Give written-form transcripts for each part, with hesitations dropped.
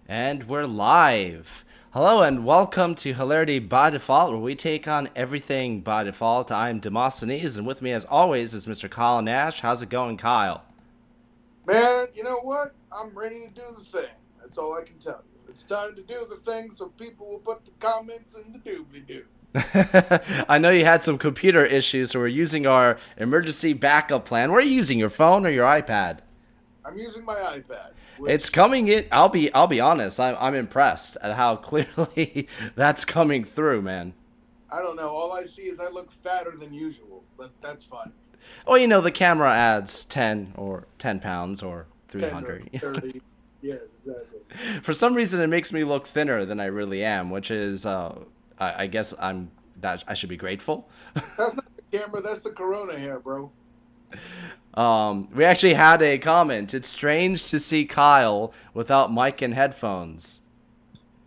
And we're live. Hello and welcome to Hilarity by Default, where we take on everything by default. I'm Demosthenes, and with me as always is Mr. Kyle Nash. How's it going, Kyle? Man, you know what? I'm ready to do the thing. That's all I can tell you. It's time to do the thing so people will put the comments in the doobly doo. I know you had some computer issues, so we're using our emergency backup plan. What are you using, your phone or your iPad? I'm using my iPad, It's which coming in. I'll be honest. I'm impressed at how clearly that's coming through, man. I don't know. All I see is I look fatter than usual, but that's fine. Well, the camera adds 10 pounds or 10 or 300. 30. Yes, exactly. For some reason, it makes me look thinner than I really am, which is, I guess that I should be grateful. That's not the camera, that's the Corona hair, bro. We actually had a comment. It's strange to see Kyle without mic and headphones.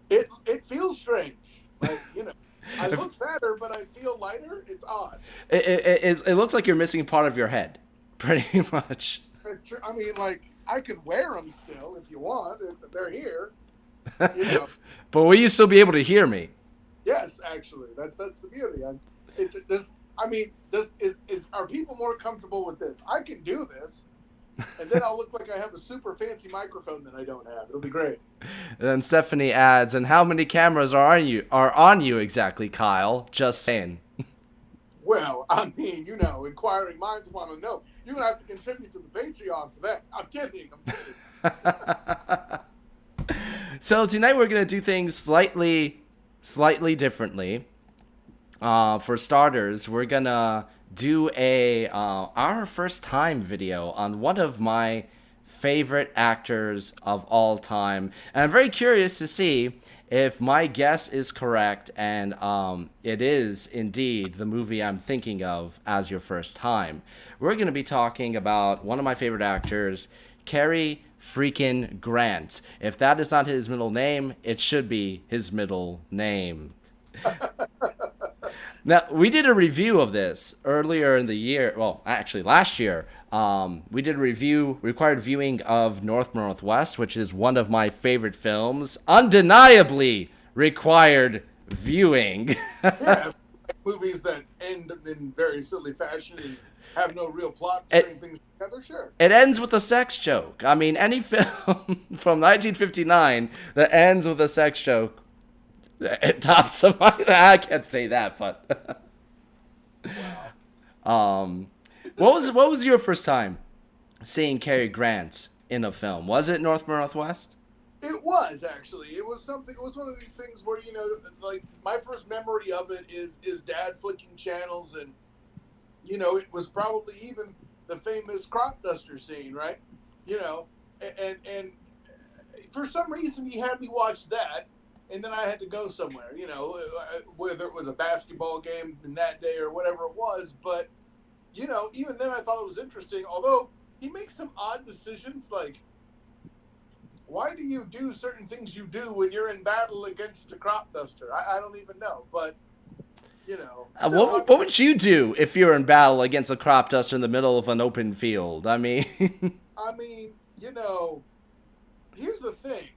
It feels strange. I look fatter, but I feel lighter. It's odd. It looks like you're missing part of your head, pretty much. It's true. I mean, I can wear them still if you want. If they're here, you know. But will you still be able to hear me? Yes, actually, that's the beauty. Are people more comfortable with this? I can do this, and then I'll look like I have a super fancy microphone that I don't have. It'll be great. And then Stephanie adds, "And how many cameras are on you exactly, Kyle? Just saying." Well, I mean, inquiring minds want to know. You're gonna have to contribute to the Patreon for that. I'm kidding. I'm kidding. So tonight we're gonna do things slightly differently. For starters, we're gonna do a our first time video on one of my favorite actors of all time, and I'm very curious to see if my guess is correct and it is indeed the movie I'm thinking of as your first time. We're gonna be talking about one of my favorite actors, Cary freaking Grant. If that is not his middle name, it should be his middle name. Now, we did a review of this earlier in the year. Well, actually, last year. We did a required viewing of North Northwest, which is one of my favorite films. Undeniably required viewing. Yeah, like movies that end in very silly fashion and have no real plot string it, things together. Sure. it ends with a sex joke. I mean, any film from 1959 that ends with a sex joke, it tops of my. I can't say that, but. Wow. What was your first time seeing Cary Grant in a film? Was it North by Northwest? It was actually. It was something. It was one of these things where like my first memory of it is dad flicking channels, and it was probably even the famous crop duster scene, right? You know, and for some reason he had me watch that, and then I had to go somewhere. Whether it was a basketball game in that day or whatever it was, but even then I thought it was interesting. Although he makes some odd decisions, like why do you do certain things you do when you're in battle against a crop duster? I don't even know, but still, What would you do if you're in battle against a crop duster in the middle of an open field? I mean, I mean, here's the thing.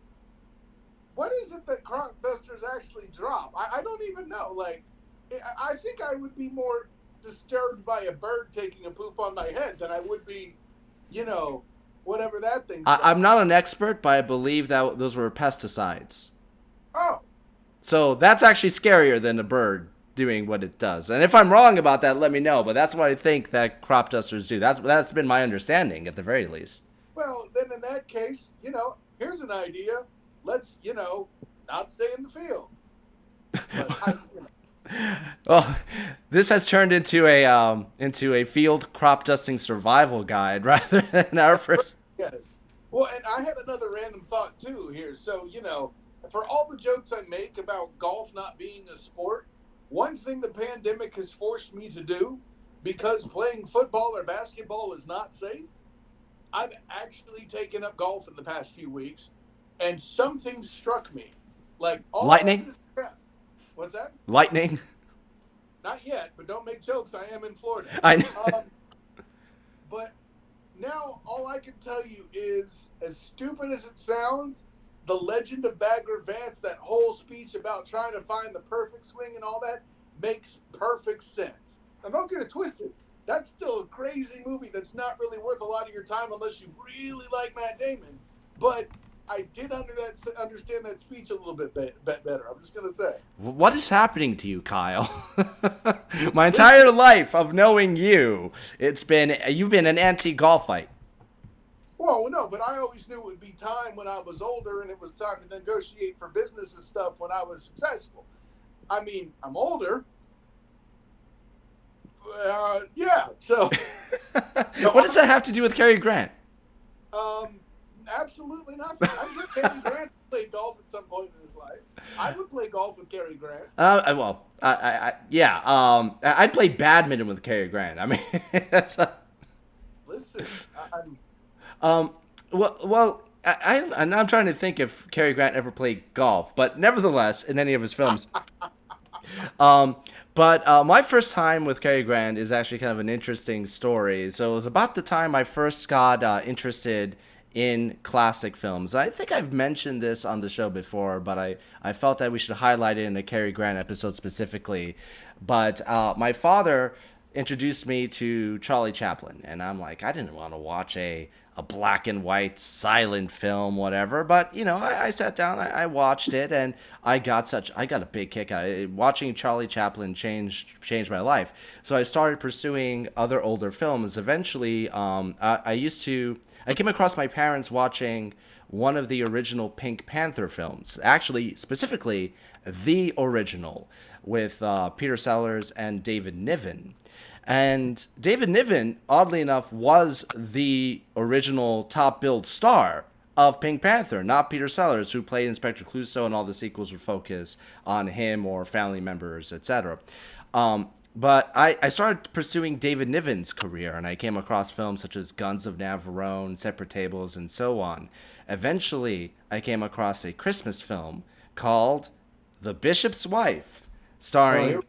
What is it that crop dusters actually drop? I don't even know. Like, I think I would be more disturbed by a bird taking a poop on my head than I would be, you know, whatever that thing I'm dropped. not an expert, but I believe that those were pesticides. Oh, So that's actually scarier than a bird doing what it does. And if I'm wrong about that, let me know. But that's what I think that crop dusters do. That's been my understanding at the very least. well, then in that case, here's an idea. Let's, not stay in the field. But Well, this has turned into a field crop dusting survival guide rather than our first. yes. Well, and I had another random thought too here. So, for all the jokes I make about golf not being a sport, one thing the pandemic has forced me to do, because playing football or basketball is not safe, I've actually taken up golf in the past few weeks, and something struck me. Like all of Lightning, this crap. What's that? lightning. Not yet, but don't make jokes. I am in Florida. I know. Um, but now all I can tell you is, as stupid as it sounds, The Legend of Bagger Vance, that whole speech about trying to find the perfect swing and all that, makes perfect sense. Now, don't get it twisted. That's still a crazy movie that's not really worth a lot of your time unless you really like Matt Damon. But I did understand that speech a little bit better. I'm just going to say. What is happening to you, Kyle? My entire life of knowing you, you've been an anti-golfite. Well, no, but I always knew it would be time when I was older, and it was time to negotiate for business and stuff when I was successful. I mean, I'm older. Yeah, so. What does that have to do with Cary Grant? Absolutely nothing. I'm sure Cary Grant played golf at some point in his life. I would play golf with Cary Grant. Yeah. I'd play badminton with Cary Grant. I mean, that's. Listen, I'm trying to think if Cary Grant ever played golf, but nevertheless, in any of his films. But my first time with Cary Grant is actually kind of an interesting story. So it was about the time I first got interested in classic films. I think I've mentioned this on the show before, but I felt that we should highlight it in a Cary Grant episode specifically. But my father introduced me to Charlie Chaplin, and I'm like, I didn't want to watch a black and white silent film, whatever, but I sat down, I watched it, and I got a big kick out of it. Watching Charlie Chaplin changed my life. So I started pursuing other older films. Eventually, I came across my parents watching one of the original Pink Panther films, actually specifically the original, with Peter Sellers and David Niven. And David Niven, oddly enough, was the original top-billed star of Pink Panther, not Peter Sellers, who played Inspector Clouseau, and all the sequels would focus on him or family members, etc. But I started pursuing David Niven's career, and I came across films such as Guns of Navarone, Separate Tables, and so on. Eventually, I came across a Christmas film called The Bishop's Wife, starring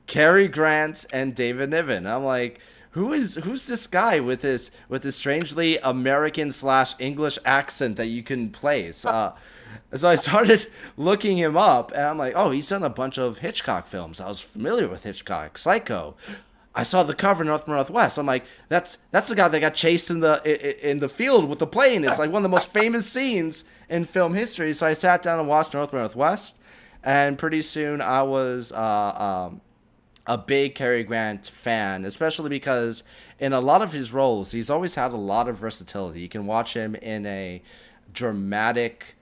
Cary Grant and David Niven. I'm like, who's this guy with this strangely American / English accent that you can place? So I started looking him up, and I'm like, oh, he's done a bunch of Hitchcock films. I was familiar with Hitchcock, Psycho. I saw the cover, North by Northwest. I'm like, that's the guy that got chased in the field with the plane. It's like one of the most famous scenes in film history. So I sat down and watched North by Northwest, and pretty soon I was a big Cary Grant fan, especially because in a lot of his roles, he's always had a lot of versatility. You can watch him in a dramatic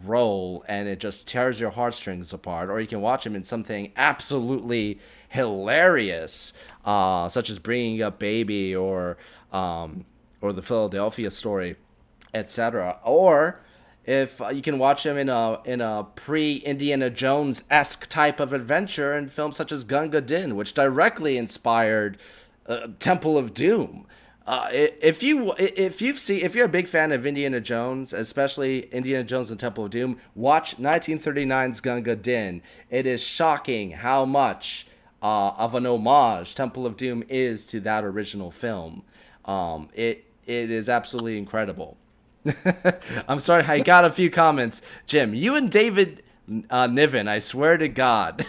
role and it just tears your heartstrings apart, or you can watch him in something absolutely hilarious, such as Bringing Up Baby or the Philadelphia Story, etc. Or if you can watch him in a pre-Indiana Jones-esque type of adventure in films such as Gunga Din, which directly inspired Temple of Doom. If you're a big fan of Indiana Jones, especially Indiana Jones and Temple of Doom, watch 1939's Gunga Din. It is shocking how much of an homage Temple of Doom is to that original film. It is absolutely incredible. I'm sorry, I got a few comments. Jim, you and David Niven, I swear to God.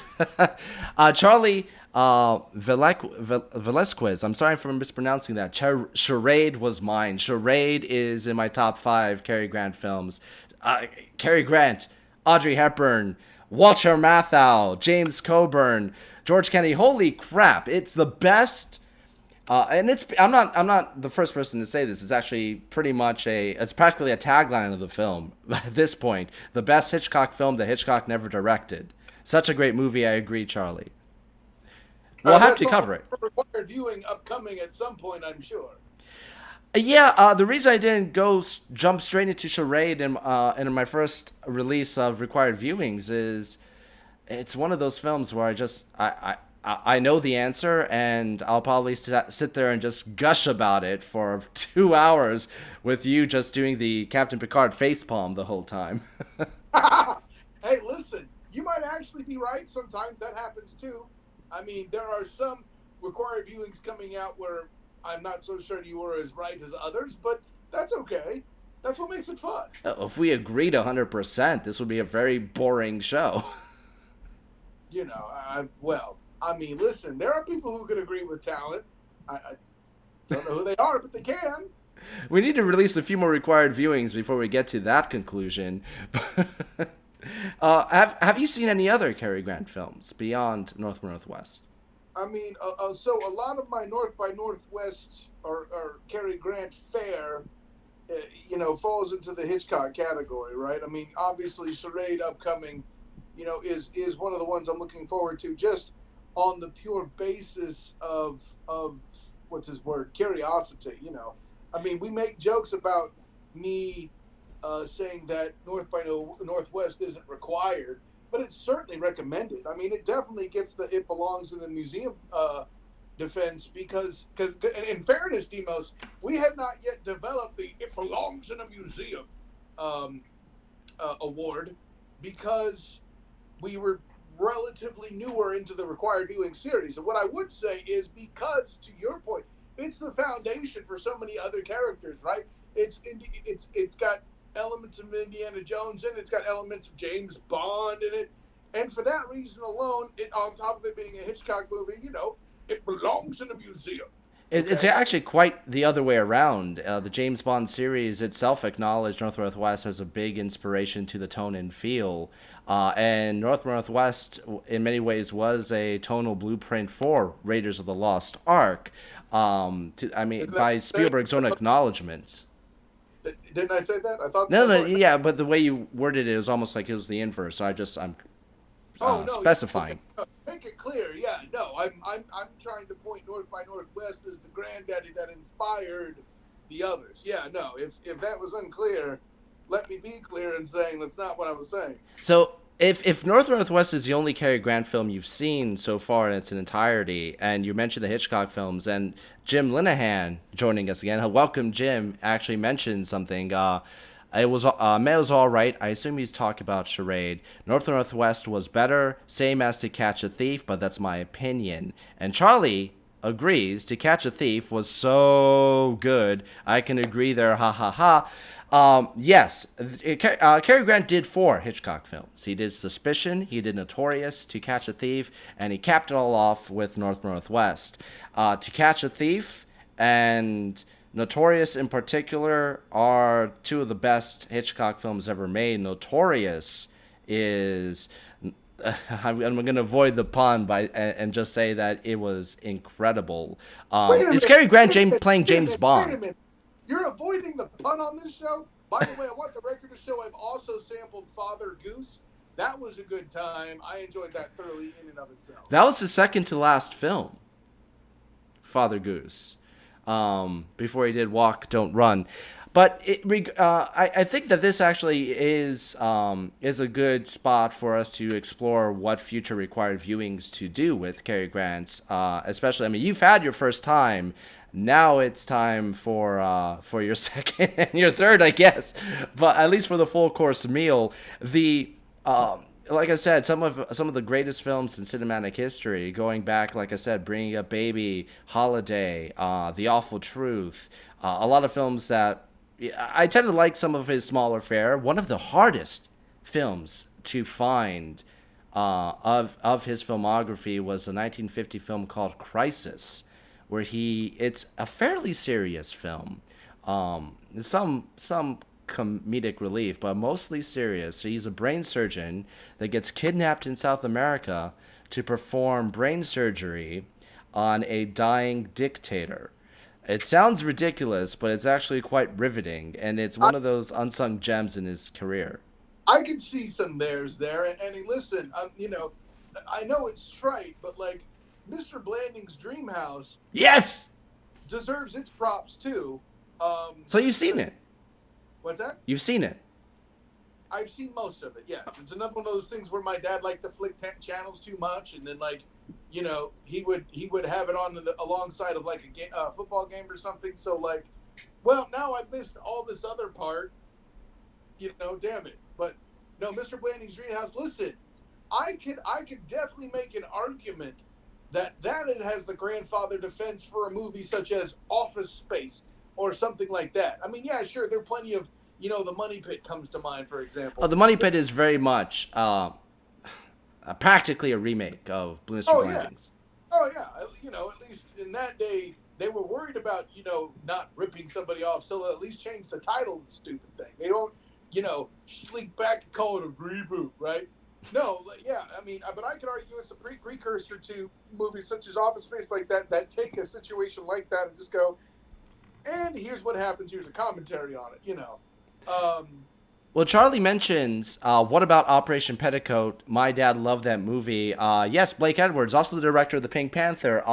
Charlie Velasquez, I'm sorry for mispronouncing that. Charade was mine. Charade is in my top 5 Cary Grant films. Cary Grant, Audrey Hepburn, Walter Matthau, James Coburn, George Kennedy. Holy crap, it's the best. And I'm not the first person to say this. It's actually it's practically a tagline of the film at this point. The best Hitchcock film that Hitchcock never directed. Such a great movie. I agree, Charlie. We'll have to cover it. Required viewing upcoming at some point, I'm sure. Yeah, the reason I didn't jump straight into Charade in my first release of required viewings is it's one of those films where I know the answer, and I'll probably sit there and just gush about it for 2 hours with you just doing the Captain Picard facepalm the whole time. Hey, listen, you might actually be right. Sometimes that happens too. I mean, there are some required viewings coming out where I'm not so sure you were as right as others, but that's okay. That's what makes it fun. If we agreed 100%, this would be a very boring show. You know, well, I mean, listen, there are people who could agree with talent. I don't know who they are, but they can. We need to release a few more required viewings before we get to that conclusion. Have you seen any other Cary Grant films beyond North by Northwest? I mean, so a lot of my North by Northwest or Cary Grant fare, falls into the Hitchcock category, right? I mean, obviously, Charade upcoming, is one of the ones I'm looking forward to, just on the pure basis of what's his word, curiosity. I mean, we make jokes about me saying that North by Northwest isn't required, but it's certainly recommended. I mean, it definitely gets the "it belongs in the museum" defense because in fairness, Demos, we have not yet developed the "it belongs in a museum" award because we were relatively newer into the required viewing series. And what I would say is, because to your point, it's the foundation for so many other characters, right? It's got elements of Indiana Jones in it. It's got elements of James Bond in it. And for that reason alone, on top of it being a Hitchcock movie, it belongs in a museum. It's actually quite the other way around. The James Bond series itself acknowledged North by Northwest as a big inspiration to the tone and feel. And North by Northwest, in many ways, was a tonal blueprint for Raiders of the Lost Ark. By Spielberg's own acknowledgement. Didn't I say that? I thought. No, yeah, but the way you worded it was almost like it was the inverse. So I'm specifying. Okay. Make it clear. Yeah, no, I'm trying to point North by Northwest as the granddaddy that inspired the others. Yeah, no, if that was unclear, let me be clear in saying that's not what I was saying. So if North by Northwest is the only Cary Grant film you've seen so far in its entirety, and you mentioned the Hitchcock films, and Jim Linehan joining us again, welcome Jim, actually mentioned something. It was all right. I assume he's talking about Charade. North by Northwest was better, same as To Catch a Thief, but that's my opinion. And Charlie agrees To Catch a Thief was so good. I can agree there, ha ha ha. Yes, Cary Grant did 4 Hitchcock films. He did Suspicion, he did Notorious, To Catch a Thief, and he capped it all off with North by Northwest. To Catch a Thief and Notorious in particular are 2 of the best Hitchcock films ever made. Notorious is... I'm going to avoid the pun and just say that it was incredible. It's Cary Grant playing James Bond. Wait a minute. You're avoiding the pun on this show? By the way, I want the record to show I've also sampled Father Goose. That was a good time. I enjoyed that thoroughly in and of itself. That was the second to last film, Father Goose. Before he did Walk, Don't Run. But I think that this actually is a good spot for us to explore what future required viewings to do with Cary Grant. Especially, I mean, you've had your first time. Now it's time for your second and your third, I guess. But at least for the full course meal, like I said, some of the greatest films in cinematic history, going back, like I said, Bringing Up Baby, Holiday, The Awful Truth, a lot of films that I tend to like some of his smaller fare. One of the hardest films to find of his filmography was the 1950 film called Crisis, where it's a fairly serious film. Some comedic relief, but mostly serious. So he's a brain surgeon that gets kidnapped in South America to perform brain surgery on a dying dictator. It sounds ridiculous, but it's actually quite riveting, and it's one of those unsung gems in his career. I can see some theirs there, and listen, I know it's trite, but like Mr. Blanding's Dream House, yes, deserves its props too. So you've seen it? What's that? You've seen it? I've seen most of it. Yes, it's another one of those things where my dad liked to flick channels too much, and then he would have it on alongside of like a football game or something. So like, well, now I've missed all this other part. Damn it. But no, Mr. Blanding's Dream House. Listen, I could definitely make an argument that has the grandfather defense for a movie such as Office Space or something like that. I mean, yeah, sure, there are plenty of the Money Pit comes to mind, for example. Oh, the Money Pit is very much practically a remake of Blue Mr. Oh yeah, Blandings. oh yeah. At least in that day, they were worried about not ripping somebody off, so they'll at least change the title of the stupid thing. They don't sleek back and call it a reboot, right? No, yeah, I mean, but I could argue it's a precursor to movies such as Office Space, like that take a situation like that and just go, and here's what happens. Here's a commentary on it. Well, Charlie mentions, what about Operation Petticoat? My dad loved that movie. Yes, Blake Edwards, also the director of the Pink Panther.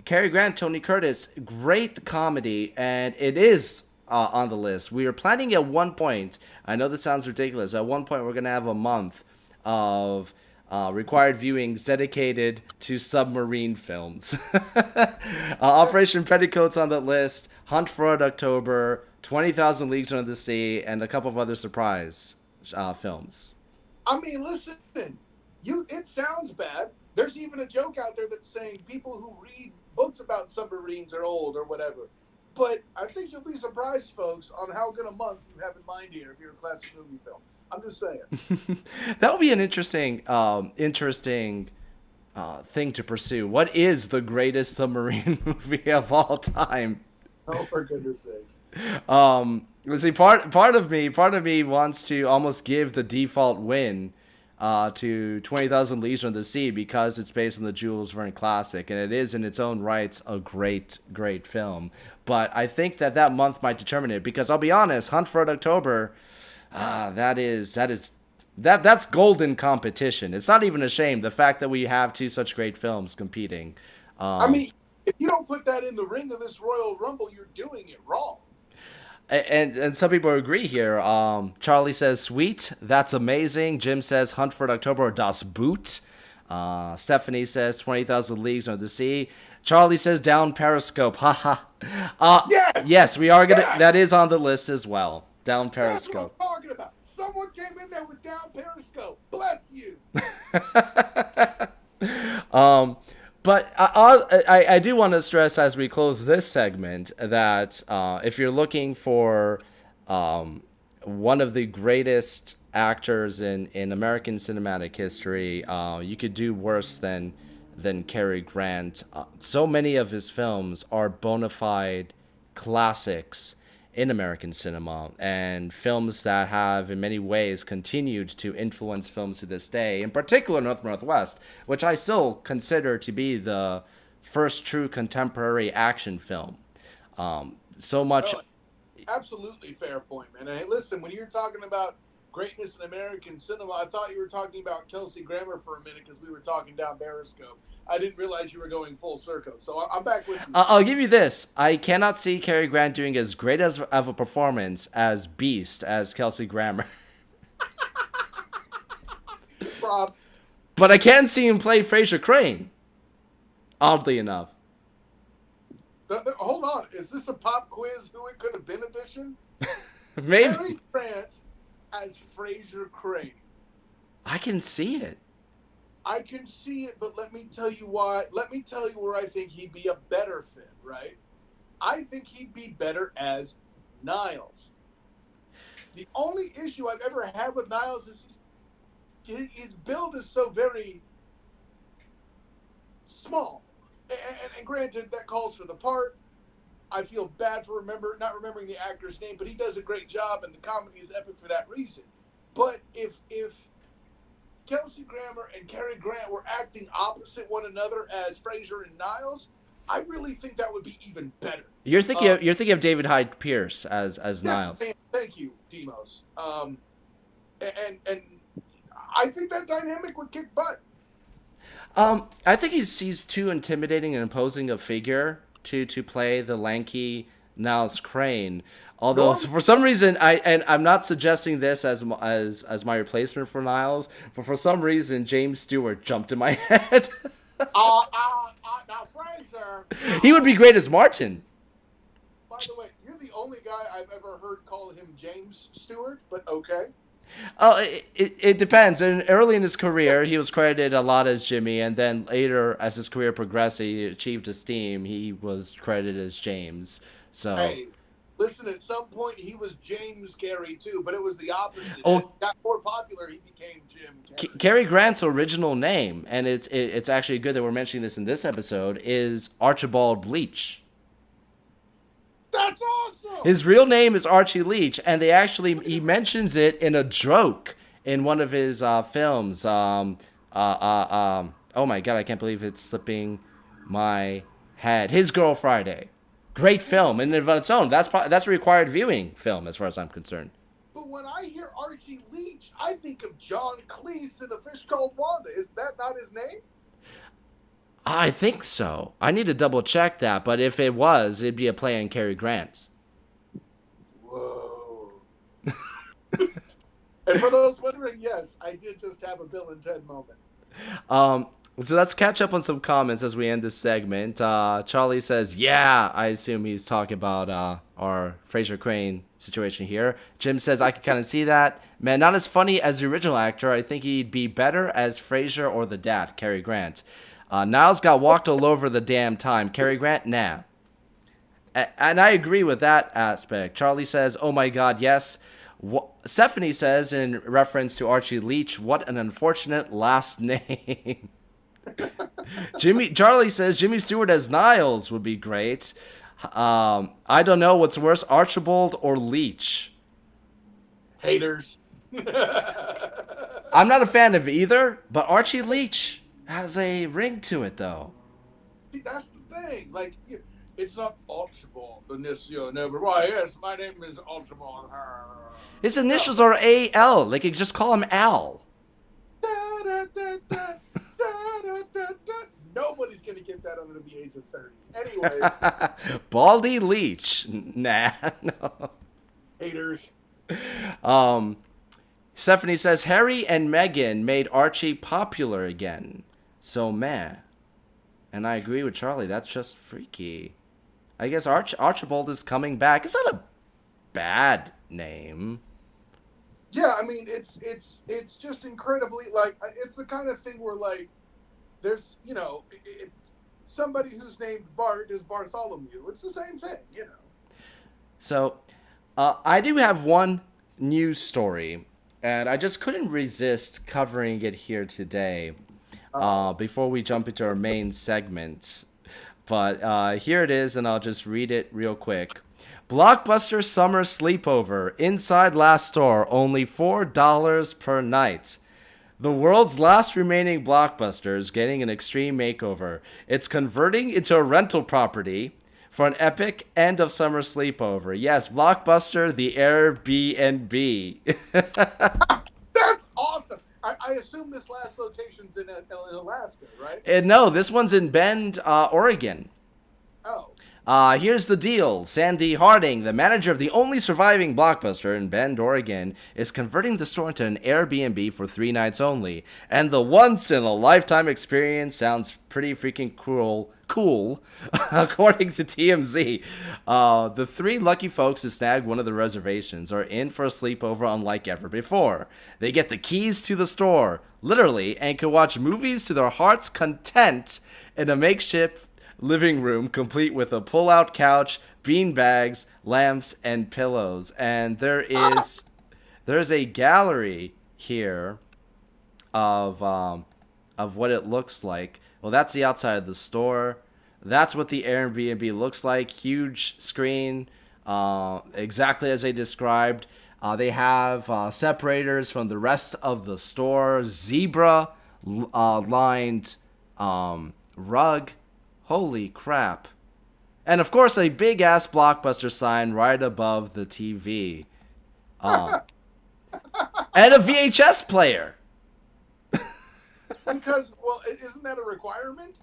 Cary Grant, Tony Curtis, great comedy, and it is on the list. We are planning at one point, I know this sounds ridiculous, at one point we're going to have a month of required viewings dedicated to submarine films. Operation Petticoat's on the list, Hunt for Red October, 20,000 Leagues Under the Sea, and a couple of other surprise films. I mean, listen, it sounds bad. There's even a joke out there that's saying people who read books about submarines are old or whatever. But I think you'll be surprised, folks, on how good a month you have in mind here if you're a classic movie film. I'm just saying. That would be an interesting thing to pursue. What is the greatest submarine movie of all time? Oh, for goodness sakes. See, part of me wants to almost give the default win to 20,000 Leagues Under the Sea because it's based on the Jules Verne classic, and it is in its own rights a great film. But I think that month might determine it, because I'll be honest, Hunt for Red October, that's golden competition. It's not even a shame, the fact that we have two such great films competing. I mean, if you don't put that in the ring of this Royal Rumble, you're doing it wrong. And some people agree here. Charlie says, sweet, that's amazing. Jim says, Hunt for October or Das Boot. Stephanie says, 20,000 Leagues Under the Sea. Charlie says, Down Periscope. Haha. Yes, we are going to. Yes. That is on the list as well. Down Periscope. That's what I'm talking about. Someone came in there with Down Periscope. Bless you. But I do want to stress as we close this segment that if you're looking for one of the greatest actors in American cinematic history, you could do worse than Cary Grant. So many of his films are bona fide classics in American cinema, and films that have in many ways continued to influence films to this day, in particular North by Northwest, which I still consider to be the first true contemporary action film. So much. Oh, absolutely fair point, man. And hey, listen, when you're talking about greatness in American cinema, I thought you were talking about Kelsey Grammer for a minute because we were talking Down Periscope. I didn't realize you were going full circle, so I'm back with you. I'll give you this. I cannot see Cary Grant doing as great of a performance as Beast as Kelsey Grammer. Props. But I can see him play Fraser Crane, oddly enough. Hold on. Is this a pop quiz who it could have been edition? Maybe. Cary Grant as Fraser Crane. I can see it. I can see it, but let me tell you why. Let me tell you where I think he'd be a better fit, right? I think he'd be better as Niles. The only issue I've ever had with Niles is his build is so very small. And granted, that calls for the part. I feel bad for not remembering the actor's name, but he does a great job, and the comedy is epic for that reason. But if Kelsey Grammer and Cary Grant were acting opposite one another as Fraser and Niles, I really think that would be even better. You're thinking of David Hyde Pierce as Niles. Yes, thank you, Demos. And I think that dynamic would kick butt. I think he's too intimidating and imposing a figure to play the lanky Niles Crane. Although for some reason, I'm not suggesting this as my replacement for Niles, but for some reason James Stewart jumped in my head. Now Fraser. He would be great as Martin. By the way, you're the only guy I've ever heard call him James Stewart, but okay. It depends. And early in his career, he was credited a lot as Jimmy, and then later, as his career progressed, he achieved esteem. He was credited as James. So. Hey, Listen, at some point he was James Carey too, but it was the opposite. As he Oh, got more popular, he became Jim Carrey. Cary Grant's original name, and it's actually good that we're mentioning this in this episode, is Archibald Leach. That's awesome. His real name is Archie Leach, and he mentions it in a joke in one of his films. Oh my god, I can't believe it's slipping my head. His Girl Friday, great film in and of its own. That's a required viewing film as far as I'm concerned. But when I hear Archie Leach, I think of John Cleese in A Fish Called Wanda. Is that not his name? I think so. I need to double check that, but if it was, it'd be a play on Cary Grant. Whoa. And for those wondering, yes, I did just have a Bill and Ted moment. So let's catch up on some comments as we end this segment. Charlie says, yeah, I assume he's talking about our Fraser Crane situation here. Jim says, I can kind of see that. Man, not as funny as the original actor. I think he'd be better as Fraser or the dad, Cary Grant. Niles got walked all over the damn time. Cary Grant, nah. And I agree with that aspect. Charlie says, oh my god, yes. Stephanie says, in reference to Archie Leach, what an unfortunate last name. Charlie says Jimmy Stewart as Niles would be great. I don't know what's worse, Archibald or Leach. Haters. I'm not a fan of either, but Archie Leach has a ring to it, though. See, that's the thing. Like, it's not Archibald Benicio Never. Why, yes, my name is Archibald. His initials are A.L. They could just call him Al. Da, da, da, da, da, da, da, da. Nobody's going to get that under the age of 30. Anyways. Baldy Leach. Nah, no. Haters. Stephanie says, Harry and Meghan made Archie popular again. So, man. And I agree with Charlie. That's just freaky. I guess Archibald is coming back. It's not a bad name. Yeah, I mean, it's just incredibly, like, it's the kind of thing where, like, there's, somebody who's named Bart is Bartholomew. It's the same thing, So, I do have one news story, and I just couldn't resist covering it here today before we jump into our main segment. But here it is, and I'll just read it real quick. Blockbuster Summer Sleepover. Inside last store, only $4 per night. The world's last remaining Blockbuster is getting an extreme makeover. It's converting into a rental property for an epic end of summer sleepover. Yes, Blockbuster, the Airbnb. That's awesome. I assume this last location's in Alaska, right? No, this one's in Bend, Oregon. Oh. Here's the deal. Sandy Harding, the manager of the only surviving Blockbuster in Bend, Oregon, is converting the store into an Airbnb for 3 nights only. And the once-in-a-lifetime experience sounds pretty freaking cool, according to TMZ. The 3 lucky folks who snagged one of the reservations are in for a sleepover unlike ever before. They get the keys to the store, literally, and can watch movies to their heart's content in a makeshift living room complete with a pull-out couch, bean bags, lamps, and pillows. And there's a gallery here of what it looks like. Well, that's the outside of the store. That's what the Airbnb looks like. Huge screen, exactly as they described. They have separators from the rest of the store. Zebra lined rug. Holy crap. And of course, a big ass Blockbuster sign right above the TV. And a VHS player. Because, well, isn't that a requirement?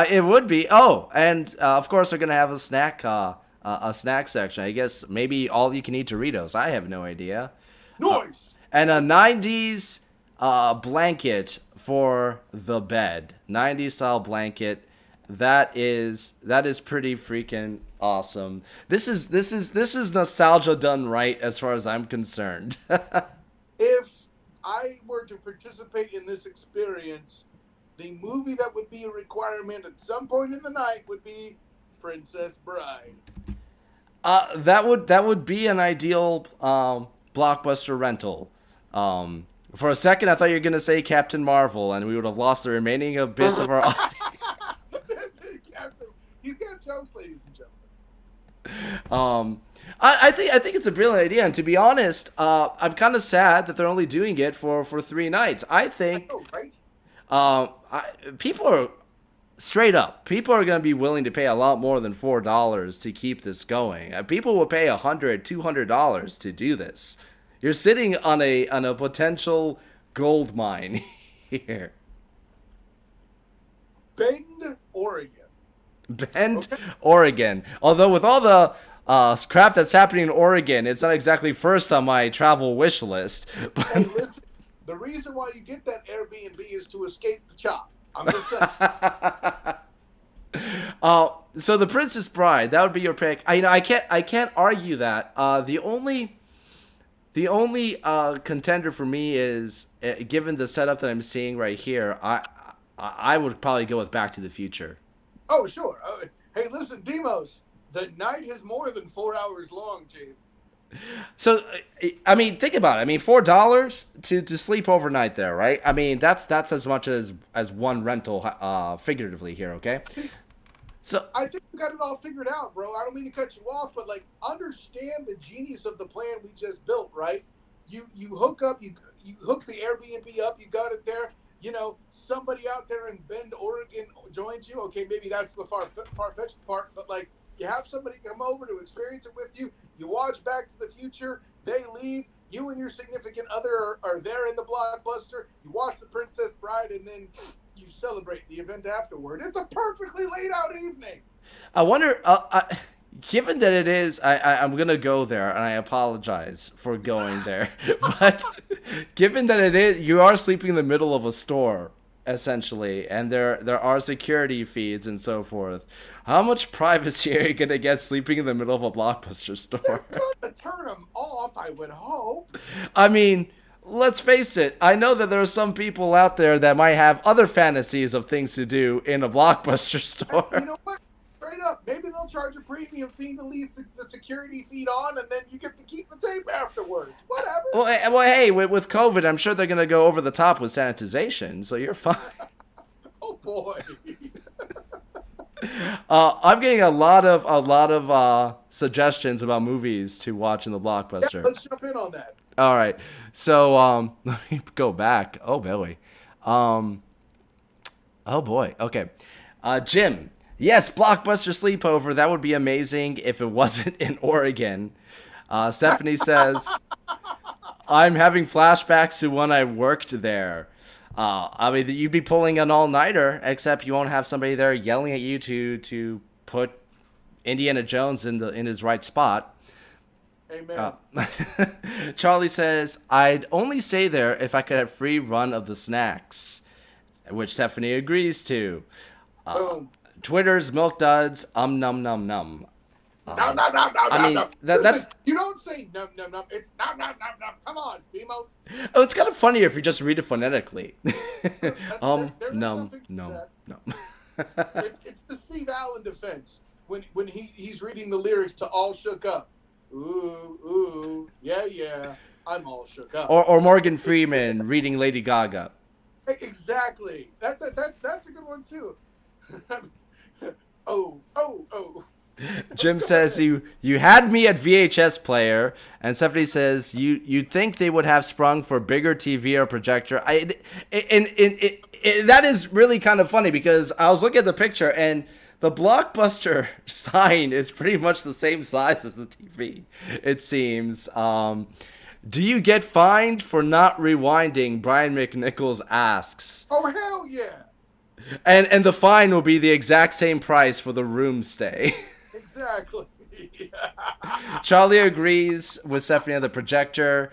It would be. Oh, and of course, they're going to have a snack section. I guess maybe all you can eat Doritos. I have no idea. Nice. And a 90s blanket for the bed. 90s style blanket. That is pretty freaking awesome. This is nostalgia done right as far as I'm concerned. If I were to participate in this experience, the movie that would be a requirement at some point in the night would be Princess Bride. That would be an ideal Blockbuster rental. For a second, I thought you were gonna say Captain Marvel, and we would have lost the remaining of bits of our audience. Captain, he's got jokes, ladies and gentlemen. I think it's a brilliant idea, and to be honest, I'm kind of sad that they're only doing it for 3 nights. I think I know, right? people are straight up. People are going to be willing to pay a lot more than $4 to keep this going. People will pay $100, $200 to do this. You're sitting on a potential gold mine here. Bend, Oregon. Bend, Oregon. Although with all the crap that's happening in Oregon, it's not exactly first on my travel wish list. But Hey, listen. The reason why you get that Airbnb is to escape the chop. I'm just saying. So the Princess Bride, that would be your pick. I can't argue that. The only contender for me is, given the setup that I'm seeing right here, I would probably go with Back to the Future. Oh, sure. Hey, listen, Demos. The night is more than 4 hours long, Chief. So, I mean, think about it. I mean, $4 to sleep overnight there, right? I mean, that's as much as one rental, figuratively here. Okay. So I think we got it all figured out, bro. I don't mean to cut you off, but like, understand the genius of the plan we just built, right? You hook up, you hook the Airbnb up, you got it there. You know, somebody out there in Bend, Oregon joins you. Okay, maybe that's the far-fetched part, but like, you have somebody come over to experience it with you. You watch Back to the Future. They leave. You and your significant other are there in the Blockbuster. You watch The Princess Bride, and then you celebrate the event afterward. It's a perfectly laid out evening. I wonder, given that it is, I'm going to go there, and I apologize for going there. But given that it is, you are sleeping in the middle of a store, essentially, and there are security feeds and so forth. How much privacy are you going to get sleeping in the middle of a Blockbuster store? They're going to turn them off, I would hope. I mean, let's face it. I know that there are some people out there that might have other fantasies of things to do in a Blockbuster store. Hey, you know what? Straight up, maybe they'll charge a premium fee to leave the security feed on, and then you get to keep the tape afterwards. Whatever. Well, hey, with COVID, I'm sure they're going to go over the top with sanitization, so you're fine. Oh boy. I'm getting a lot of suggestions about movies to watch in the Blockbuster. Yeah, let's jump in on that. All right, so let me go back. Oh boy, Okay, Jim. Yes, Blockbuster sleepover. That would be amazing if it wasn't in Oregon. Stephanie says, I'm having flashbacks to when I worked there. I mean, you'd be pulling an all-nighter, except you won't have somebody there yelling at you to put Indiana Jones in his right spot. Amen. Charlie says, I'd only stay there if I could have free run of the snacks, which Stephanie agrees to. Boom. Twitter's Milk Duds, num num num. Nom, nom, nom, nom, I mean, nom. that's... Listen, you don't say num, num, num. It's nom, nom, nom, nom. Come on, Demos. Oh, it's kind of funnier if you just read it phonetically. There is Num, something to num, that. num. It's the Steve Allen defense when he's reading the lyrics to All Shook Up. Ooh, ooh, yeah, I'm all shook up. Or Morgan Freeman reading Lady Gaga. Exactly. That's a good one too. Oh. Jim says you had me at VHS player, and Stephanie says you'd think they would have sprung for bigger TV or projector. That is really kind of funny because I was looking at the picture and the Blockbuster sign is pretty much the same size as the TV. It seems. Do you get fined for not rewinding? Brian McNichols asks. Oh hell yeah! And the fine will be the exact same price for the room stay. Exactly. Charlie agrees with Stephanie on the projector.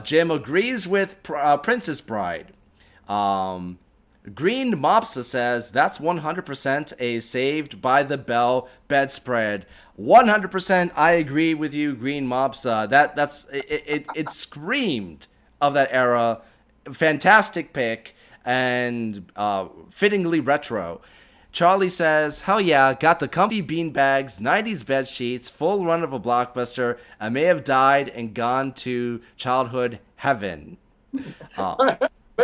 Jim agrees with Princess Bride. Green Mopsa says that's 100% a Saved by the Bell bedspread. 100%, I agree with you, Green Mopsa. It screamed of that era. Fantastic pick and fittingly retro. Charlie says, hell yeah, got the comfy beanbags, 90s bed sheets, full run of a Blockbuster. I may have died and gone to childhood heaven. May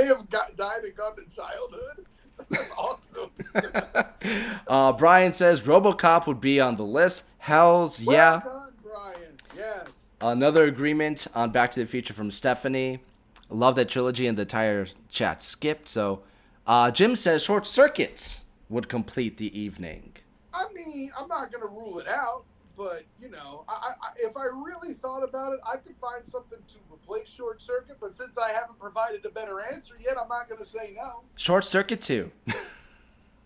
have died and gone to childhood. That's awesome. Brian says, RoboCop would be on the list. Hells yeah. Well done, Brian. Yes. Another agreement on Back to the Future from Stephanie. Love that trilogy, and the entire chat skipped. So Jim says Short Circuits would complete the evening. I mean, I'm not going to rule it out, but, you know, if I really thought about it, I could find something to replace Short Circuit, but since I haven't provided a better answer yet, I'm not going to say no. Short Circuit 2.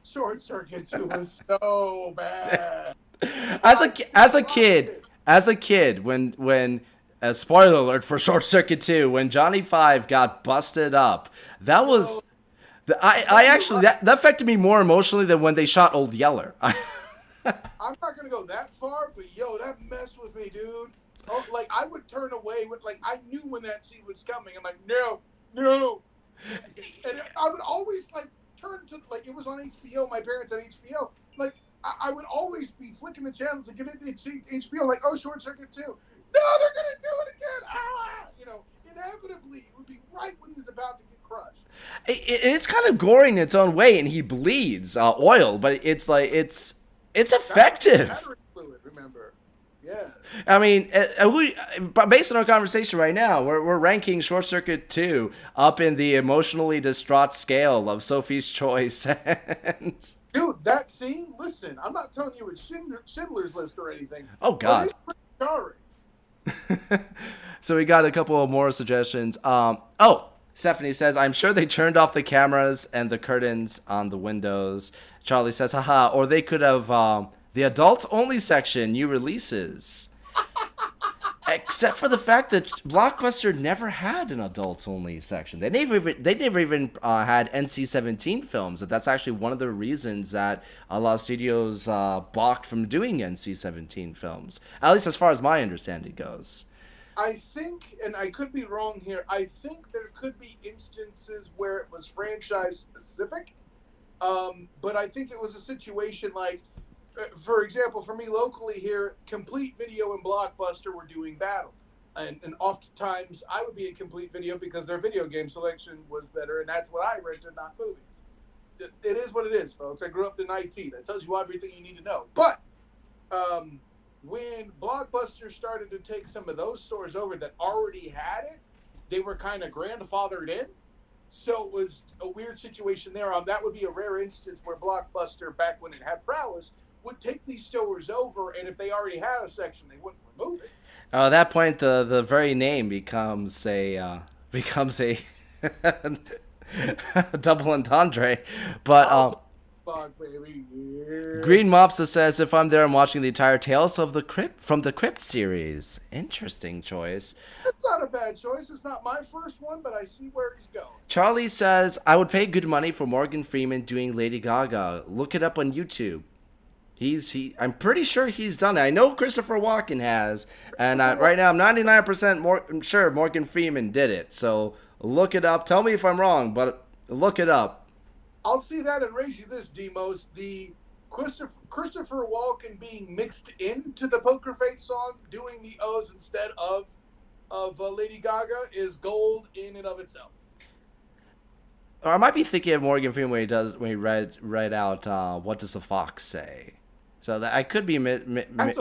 Short Circuit 2 was so bad. As a kid, when spoiler alert for Short Circuit 2, when Johnny Five got busted up, that was... I actually, that affected me more emotionally than when they shot Old Yeller. I'm not going to go that far, but yo, that messed with me, dude. Oh, like, I would turn away with, like, I knew when that scene was coming. I'm like, no. And I would always, like, turn to, like, it was on HBO. My parents had HBO. Like, I would always be flicking the channels and get into HBO, like, oh, Short Circuit 2. No, they're going to do it again. Ah! You know, inevitably, it would be right when he was about to get crushed. It's kind of gory in its own way, and he bleeds oil, but it's like, it's effective. Battery fluid, remember. Yeah. I mean, based on our conversation right now, we're ranking Short Circuit 2 up in the emotionally distraught scale of Sophie's Choice. And... Dude, that scene, listen, I'm not telling you it's Schindler's List or anything. Oh, God. So we got a couple of more suggestions. Stephanie says, I'm sure they turned off the cameras and the curtains on the windows. Charlie says, haha, or they could have the adults-only section, new releases. Except for the fact that Blockbuster never had an adults-only section. They never even had NC-17 films. That's actually one of the reasons that a lot of studios balked from doing NC-17 films, at least as far as my understanding goes. I think, and I could be wrong here, I think there could be instances where it was franchise-specific, but I think it was a situation like, for example, for me locally here, Complete Video and Blockbuster were doing battle. And oftentimes I would be at Complete Video because their video game selection was better, and that's what I rented, not movies. It is what it is, folks. I grew up in IT. That tells you everything you need to know. But when Blockbuster started to take some of those stores over that already had it, they were kind of grandfathered in. So it was a weird situation there. That would be a rare instance where Blockbuster, back when it had prowess, would take these stores over, and if they already had a section, they wouldn't remove it. At that point, the very name becomes a double entendre. But fuck, baby. Yeah. Green Mopsa says, if I'm there, I'm watching the entire Tales of the Crypt from the Crypt series. Interesting choice. That's not a bad choice. It's not my first one, but I see where he's going. Charlie says, I would pay good money for Morgan Freeman doing Lady Gaga. Look it up on YouTube. I'm pretty sure he's done it. I know Christopher Walken has, and right now I'm 99% sure Morgan Freeman did it. So look it up. Tell me if I'm wrong, but look it up. I'll see that and raise you this, Demos. The Christopher Walken being mixed into the Poker Face song, doing the O's instead of Lady Gaga, is gold in and of itself. Or I might be thinking of Morgan Freeman when he read out What Does the Fox Say? So that I could be I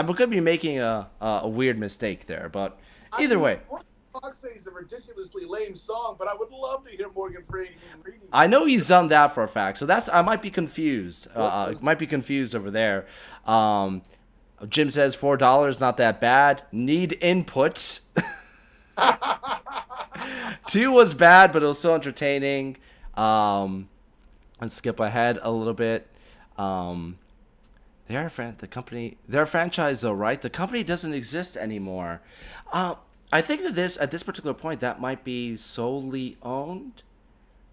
could be making a weird mistake there, but either way. What Does the Fox Say is a ridiculously lame song, but I would love to hear Morgan Freeman reading it. I know he's done that for a fact, so I might be confused. Might be confused over there. Jim says $4, not that bad. Need inputs. 2 was bad, but it was still entertaining. Let's skip ahead a little bit. They're a franchise though, right? The company doesn't exist anymore. I think that at this particular point, that might be solely owned,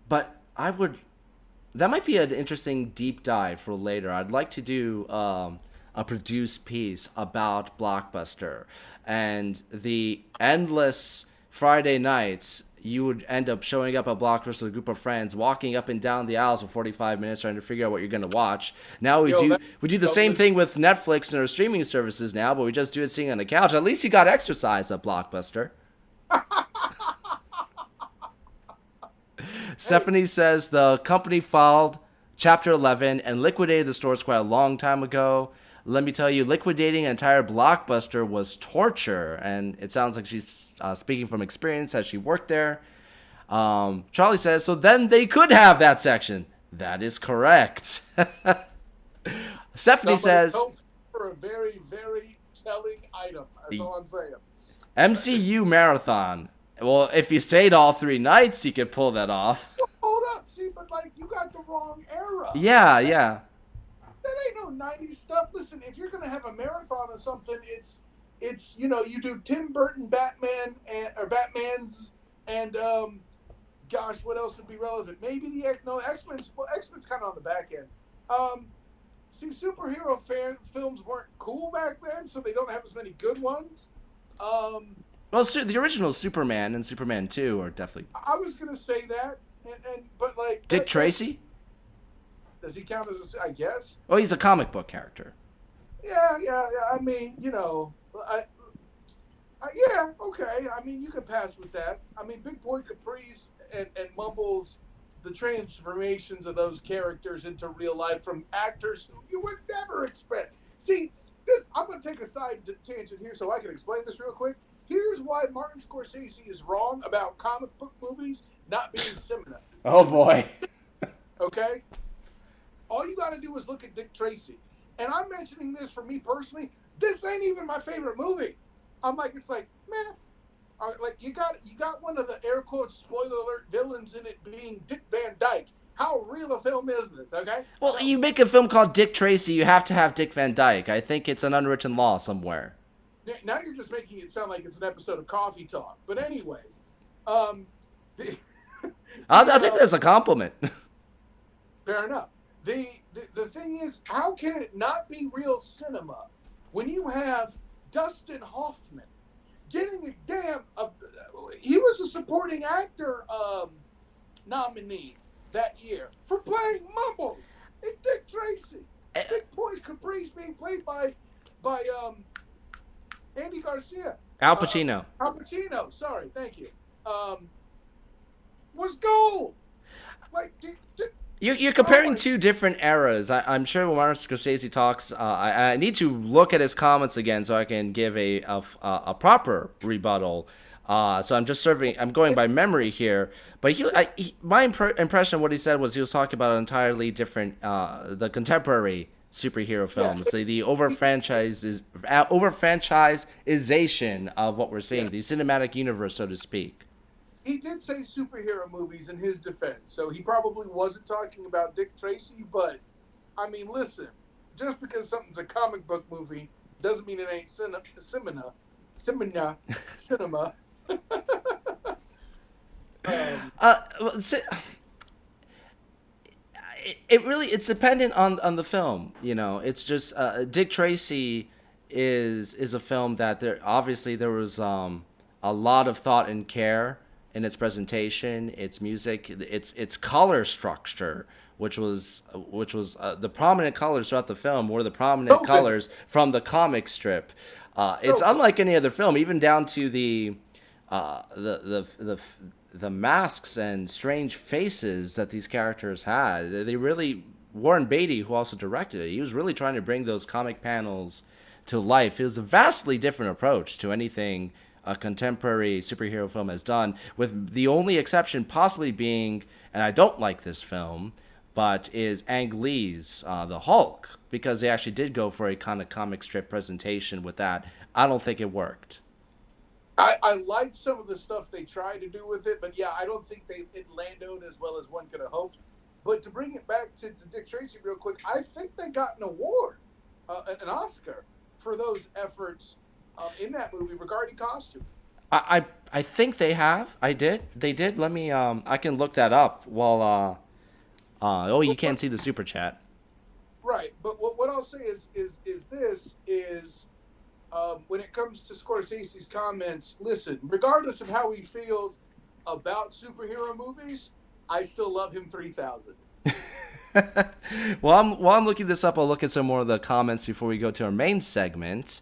but that might be an interesting deep dive for later. I'd like to do a produced piece about Blockbuster and the endless Friday nights you would end up showing up at Blockbuster with a group of friends, walking up and down the aisles for 45 minutes trying to figure out what you're going to watch. Now we do the same thing with Netflix and our streaming services now, but we just do it sitting on the couch. At least you got exercise at Blockbuster. Stephanie says the company filed Chapter 11 and liquidated the stores quite a long time ago. Let me tell you, liquidating an entire Blockbuster was torture, and it sounds like she's speaking from experience as she worked there. Charlie says, so then they could have that section. That is correct. Stephanie says, for a very, very telling item. That's all I'm saying. MCU marathon. Well, if you stayed all 3 nights, you could pull that off. Hold up, see, but like you got the wrong era. Yeah. That ain't no 90s stuff. Listen, if you're gonna have a marathon or something, it's you do Tim Burton Batman or Batman's and gosh, what else would be relevant? Maybe the X-Men's. Well, X-Men's kind of on the back end. See, superhero films weren't cool back then, so they don't have as many good ones. Well, the original Superman and Superman 2 are definitely. I was gonna say that, but like Dick Tracy. Does he count as I guess? Oh, he's a comic book character. Yeah. I mean, yeah, okay. I mean, you can pass with that. I mean, Big Boy Caprice and Mumbles, the transformations of those characters into real life from actors who you would never expect. See, I'm going to take a side tangent here so I can explain this real quick. Here's why Martin Scorsese is wrong about comic book movies not being cinema. Oh, boy. Okay? All you got to do is look at Dick Tracy. And I'm mentioning this for me personally. This ain't even my favorite movie. It's like, man. Like, you got one of the air quotes, spoiler alert, villains in it being Dick Van Dyke. How real a film is this, okay? Well, you make a film called Dick Tracy, you have to have Dick Van Dyke. I think it's an unwritten law somewhere. Now you're just making it sound like it's an episode of Coffee Talk. But anyways, I'll take that as a compliment. Fair enough. The thing is, how can it not be real cinema when you have Dustin Hoffman getting a damn... he was a supporting actor nominee that year for playing Mumbles in Dick Tracy. Big Boy Caprice being played by Andy Garcia. Al Pacino. Al Pacino, sorry, thank you. Was gold. Like, You're comparing two different eras. I'm sure when Martin Scorsese talks, I need to look at his comments again so I can give a proper rebuttal. So I'm going by memory here. But my impression of what he said was he was talking about an entirely different, the contemporary superhero films, the over-franchisization of what we're seeing, the cinematic universe, so to speak. He did say superhero movies in his defense, so he probably wasn't talking about Dick Tracy, but, I mean, listen, just because something's a comic book movie doesn't mean it ain't cinema. It's dependent on the film, it's just, Dick Tracy is a film that there was, a lot of thought and care in its presentation, its music, its color structure, which was the prominent colors throughout the film were the prominent colors from the comic strip. It's unlike any other film, even down to the masks and strange faces that these characters had. They really, Warren Beatty, who also directed it, he was really trying to bring those comic panels to life. It was a vastly different approach to anything a contemporary superhero film has done, with the only exception possibly being, and I don't like this film, but is Ang Lee's The Hulk, because they actually did go for a kind of comic strip presentation with that. I don't think it worked. I liked some of the stuff they tried to do with it, but yeah, I don't think it landed as well as one could have hoped. But to bring it back to Dick Tracy real quick, I think they got an award, an Oscar, for those efforts in that movie regarding costume. I think they have. They did. Let me I can look that up while you can't see the super chat. Right, but what I'll say is when it comes to Scorsese's comments, listen, regardless of how he feels, about superhero movies, I still love him 3000. While I'm looking this up, I'll look at some more of the comments before we go to our main segment.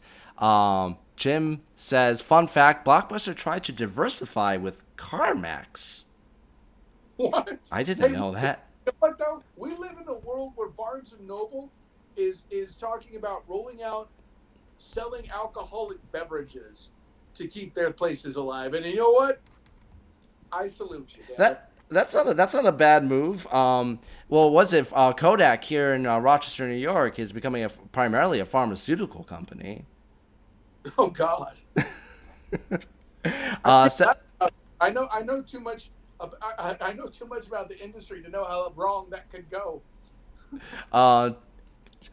Jim says, fun fact, Blockbuster tried to diversify with CarMax. What? I didn't know that. You know what, though? We live in a world where Barnes & Noble is talking about rolling out selling alcoholic beverages to keep their places alive. And you know what? I salute you, Dan. That's not a bad move. Well, was it Kodak here in Rochester, New York, is becoming primarily a pharmaceutical company. Oh God. I know too much. I know too much about the industry to know how wrong that could go.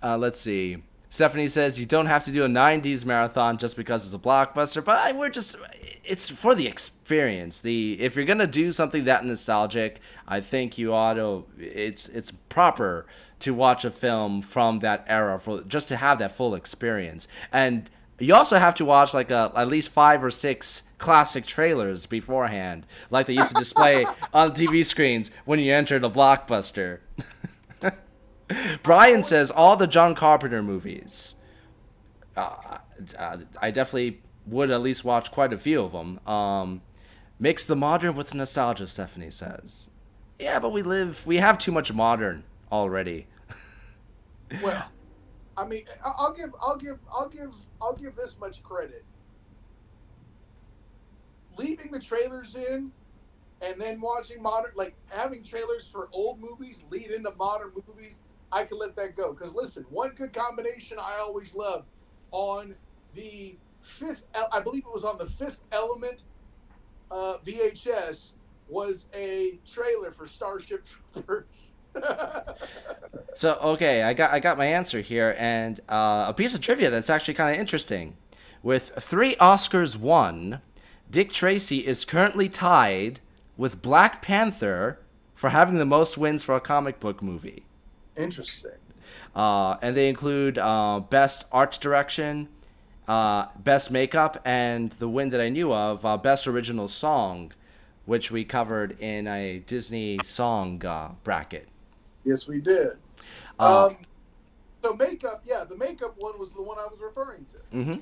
Let's see. Stephanie says you don't have to do a 90s marathon just because it's a blockbuster, but it's for the experience. If you're gonna do something that nostalgic, I think you ought to. It's proper to watch a film from that era just to have that full experience. And you also have to watch like at least 5 or 6 classic trailers beforehand, like they used to display on TV screens when you entered a Blockbuster. Brian says all the John Carpenter movies. I definitely would at least watch quite a few of them. Mix the modern with nostalgia, Stephanie says. Yeah, but we have too much modern already. Well, I mean, I'll give this much credit. Leaving the trailers in and then watching modern, like having trailers for old movies lead into modern movies, I can let that go. Because listen, one good combination I always loved on the I believe it was on the Fifth Element VHS, was a trailer for Starship Troopers. So, okay, I got my answer here, and a piece of trivia that's actually kind of interesting. With 3 Oscars won, Dick Tracy is currently tied with Black Panther for having the most wins for a comic book movie. Interesting. And they include Best Art Direction, Best Makeup, and the win that I knew of, Best Original Song, which we covered in a Disney song bracket. Yes, we did. So makeup, yeah, the makeup one was the one I was referring to. Mm-hmm.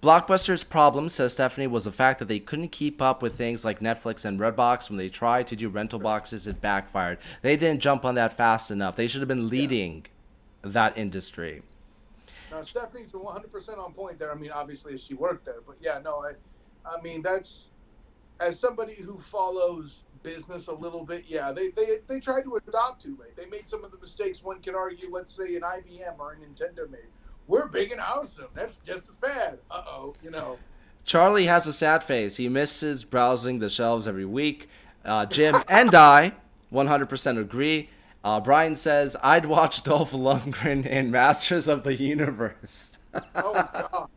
Blockbuster's problem, says Stephanie, was the fact that they couldn't keep up with things like Netflix and Redbox. When they tried to do rental boxes, it backfired. They didn't jump on that fast enough. They should have been leading that industry. Now, Stephanie's 100% on point there. I mean, obviously, she worked there. But, yeah, no, I mean, that's, as somebody who follows business a little bit, yeah, they tried to adopt too late. They made some of the mistakes one could argue, let's say, an IBM or a Nintendo made. We're big and awesome. That's just a fad. Charlie has a sad face. He misses browsing the shelves every week. Jim and I 100% agree. Brian says, I'd watch Dolph Lundgren in Masters of the Universe. Oh,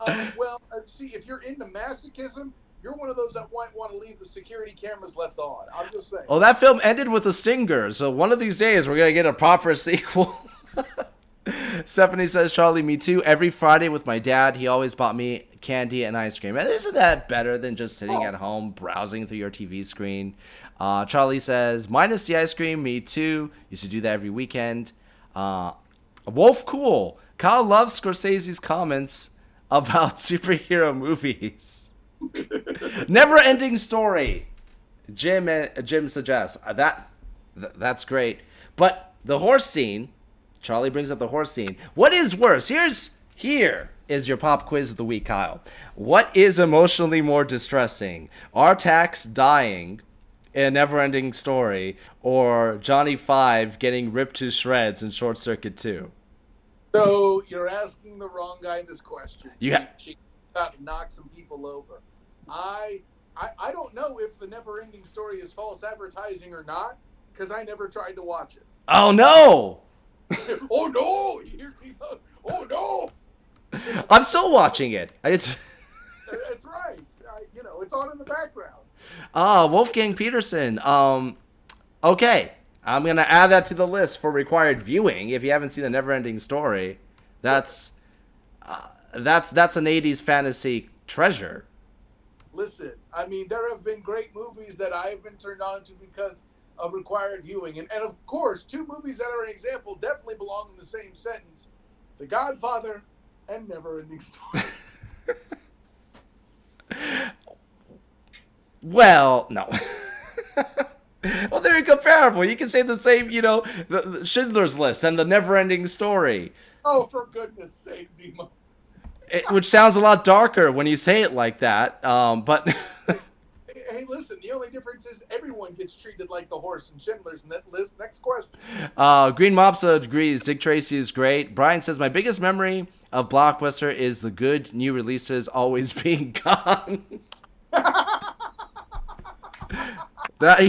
God. See, if you're into masochism, you're one of those that might want to leave the security cameras left on. I'm just saying. Oh, that film ended with a stinger, so one of these days we're going to get a proper sequel. Stephanie says, Charlie, me too. Every Friday with my dad, he always bought me candy and ice cream. And isn't that better than just sitting at home browsing through your TV screen? Charlie says, minus the ice cream, me too. Used to do that every weekend. Wolf Cool. Kyle loves Scorsese's comments about superhero movies. Never ending story. Jim suggests. That's great. But the horse scene, Charlie brings up the horse scene. What is worse? Here is your pop quiz of the week, Kyle. What is emotionally more distressing? Artax dying in a never-ending story, or Johnny Five getting ripped to shreds in Short Circuit 2? So you're asking the wrong guy this question. She got to knock some people over. I don't know if the never-ending story is false advertising or not, because I never tried to watch it. Oh, no! Oh, no! You hear T-Bone? Oh, no! I'm still watching it. That's right. It's on in the background. Wolfgang Peterson. Okay. I'm going to add that to the list for required viewing. If you haven't seen the Neverending Story, that's an 80s fantasy treasure. listen, I mean, there have been great movies that I've been turned on to because of required viewing. And of course, two movies that are an example definitely belong in the same sentence: The Godfather and Never-Ending Story. Well, no. Well, they're comparable. You can say the same, the Schindler's List and the Never-Ending Story. Oh, for goodness sake, Demo. Which sounds a lot darker when you say it like that. But Hey, listen, the only difference is everyone gets treated like the horse in Schindler's List. Next question. Green Mobsa agrees. Dick Tracy is great. Brian says, my biggest memory of Blockbuster is the good new releases always being gone. That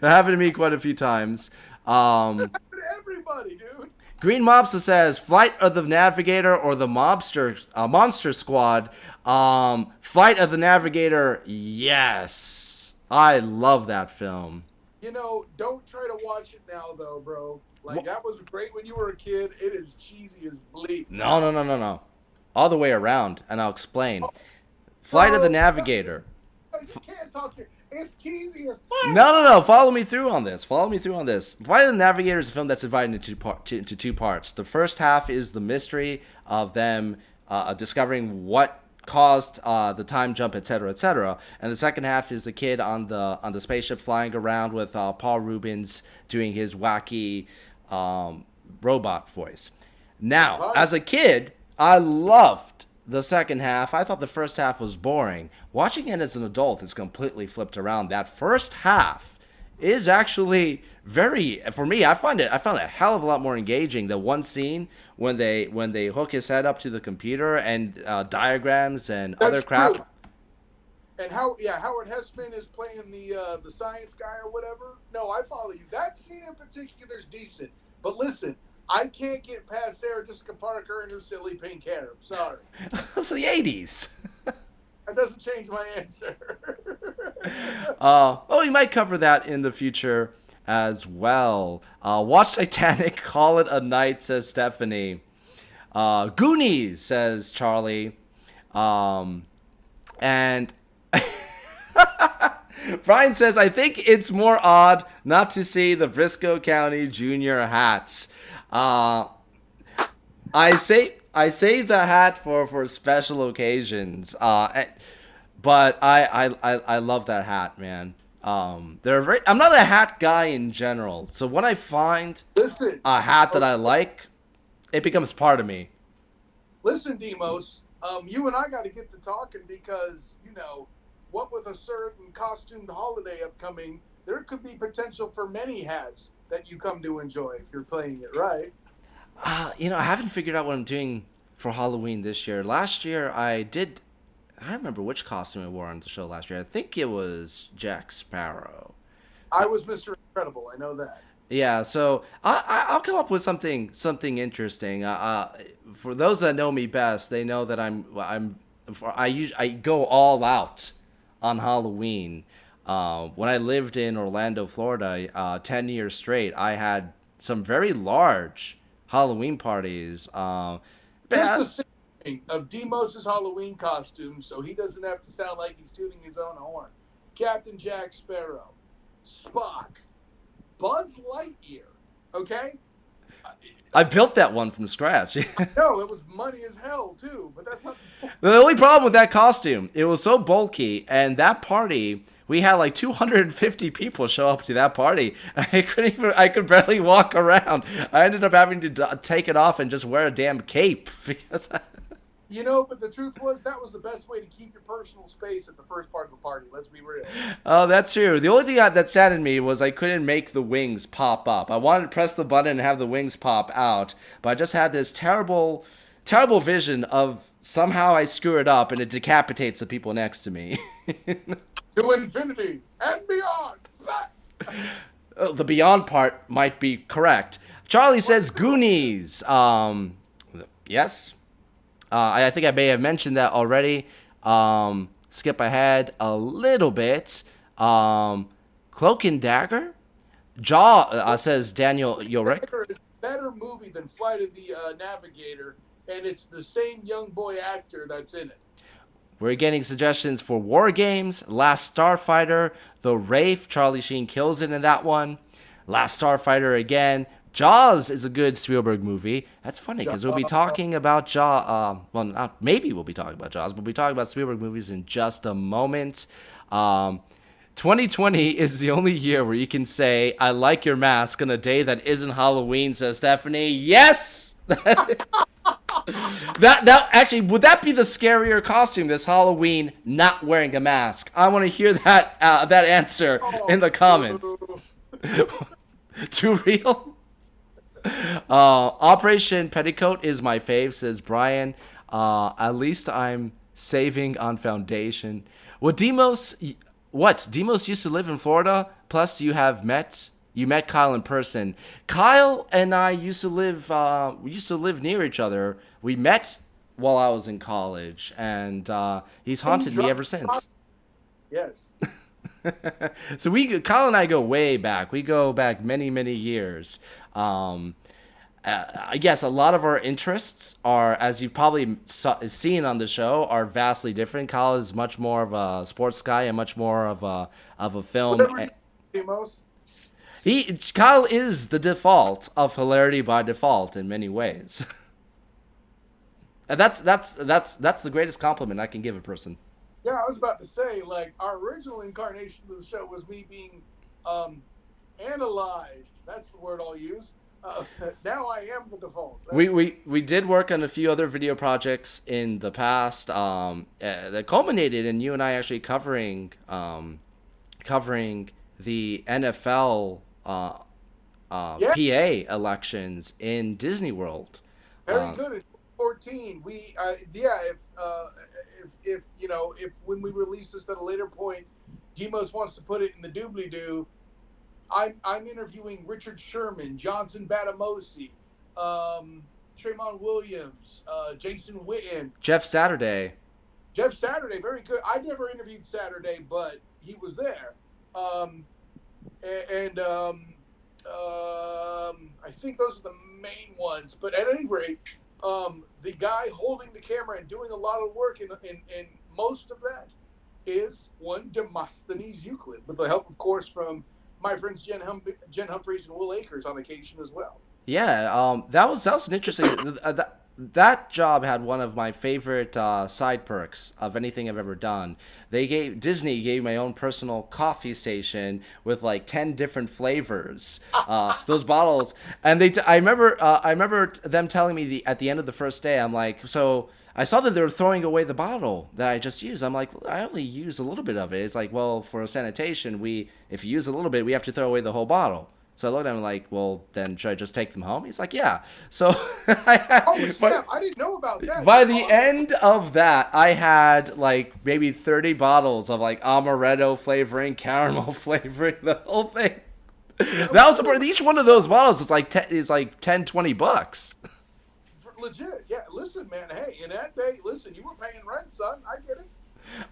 happened to me quite a few times. That happened to everybody, dude. Green Mobster says, Flight of the Navigator or the Monster Squad. Flight of the Navigator, yes. I love that film. Don't try to watch it now, though, bro. Like, that was great when you were a kid. It is cheesy as bleep. No. All the way around, and I'll explain. Flight of the Navigator. You can't talk here. It's cheesy as fuck. No. Follow me through on this. Flight of the Navigator is a film that's divided into two parts. The first half is the mystery of them discovering what caused the time jump, etc., etc. And the second half is the kid on the spaceship flying around with Paul Rubens doing his wacky robot voice. Now, as a kid, I loved the second half. I thought the first half was boring. Watching it as an adult is completely flipped around. That first half is actually for me, I found it a hell of a lot more engaging. The one scene when they hook his head up to the computer and diagrams and other crap. True. And Howard Hessman is playing the science guy or whatever. No, I follow you. That scene in particular is decent. But listen, I can't get past Sarah Jessica Parker and her silly pink hair. I'm sorry. It's the 80s. That doesn't change my answer. We might cover that in the future as well. Watch Titanic, call it a night, says Stephanie. Goonies, says Charlie. And Brian says, I think it's more odd not to see the Briscoe County Junior hats. I saved the hat for special occasions. But I love that hat, man. I'm not a hat guy in general. So when I find a hat that I like, it becomes part of me. Listen, Demos, you and I got to get to talking because, what with a certain costumed holiday upcoming, there could be potential for many hats that you come to enjoy if you're playing it right. I haven't figured out what I'm doing for Halloween this year. Last year, I don't remember which costume I wore on the show last year. I think it was Jack Sparrow. I was Mr. Incredible. I know that. Yeah, so I'll come up with something interesting. For those that know me best, they know that I go all out on Halloween. When I lived in Orlando, Florida, 10 years straight, I had some very large Halloween parties. Just a thing of Demos' Halloween costume, so he doesn't have to sound like he's tooting his own horn. Captain Jack Sparrow, Spock, Buzz Lightyear. Okay. I built that one from scratch. No, it was money as hell too, but that's not the only problem with that costume. It was so bulky, and that party, we had like 250 people show up to that party. I could barely walk around. I ended up having to take it off and just wear a damn cape because. But the truth was that was the best way to keep your personal space at the first part of the party. Let's be real. Oh, that's true. The only thing that saddened me was I couldn't make the wings pop up. I wanted to press the button and have the wings pop out, but I just had this terrible vision of somehow I screw it up and it decapitates the people next to me. To infinity and beyond. The beyond part might be correct. Charlie says Goonies. Yes. I think I may have mentioned that already. Skip ahead a little bit. Cloak and Dagger? Jaw, says Daniel Yorick. It's a better movie than Flight of the Navigator, and it's the same young boy actor that's in it. We're getting suggestions for War Games, Last Starfighter, The Wraith. Charlie Sheen kills it in that one. Last Starfighter again. Jaws is a good Spielberg movie. That's funny because we'll be talking about Jaws. Maybe we'll be talking about Jaws. We'll be talking about Spielberg movies in just a moment. 2020 is the only year where you can say, I like your mask on a day that isn't Halloween, says Stephanie. Yes! That actually, would that be the scarier costume this Halloween, not wearing a mask? I want to hear that answer in the comments. Too real? Operation Petticoat is my fave, says Brian. At least I'm saving on foundation. Well, Demos used to live in Florida. Plus, you met Kyle in person. Kyle and I used to live near each other. We met while I was in college, and he's haunted me ever since. Yes. So Kyle and I go way back. We go back many, many years. I guess a lot of our interests are, as you've probably seen on the show, are vastly different. Kyle is much more of a sports guy and much more of a film. Kyle is the default of hilarity by default in many ways. And that's the greatest compliment I can give a person. Yeah, I was about to say, like, our original incarnation of the show was me being analyzed. That's the word I'll use. Now I am the default. We did work on a few other video projects in the past that culminated in you and I actually covering the NFL PA elections in Disney World. Very good. In 2014, we if when we release this at a later point, Demos wants to put it in the doobly-doo. I'm interviewing Richard Sherman, Johnson Batamosi, Tremont Williams, Jason Witten, Jeff Saturday, very good. I never interviewed Saturday, but he was there. I think those are the main ones. But at any rate, the guy holding the camera and doing a lot of work in most of that is one Demosthenes Euclid, with the help, of course, from my friends Jen Humphreys and Will Akers on occasion as well. Yeah, that was an interesting. That job had one of my favorite side perks of anything I've ever done. Disney gave my own personal coffee station with like 10 different flavors. Those bottles, and I remember them telling me at the end of the first day, I'm like, so I saw that they were throwing away the bottle that I just used. I'm like, I only used a little bit of it. It's like, well, for sanitation, if you use a little bit, we have to throw away the whole bottle. So I looked at him like, well, then should I just take them home? He's like, yeah. So I didn't know about that. By the end of that, I had like maybe 30 bottles of like amaretto flavoring, caramel flavoring, the whole thing. That was important. Each one of those bottles is like $10-$20. Legit, yeah. Listen, man. Hey, in that day, listen, you were paying rent, son. I get it.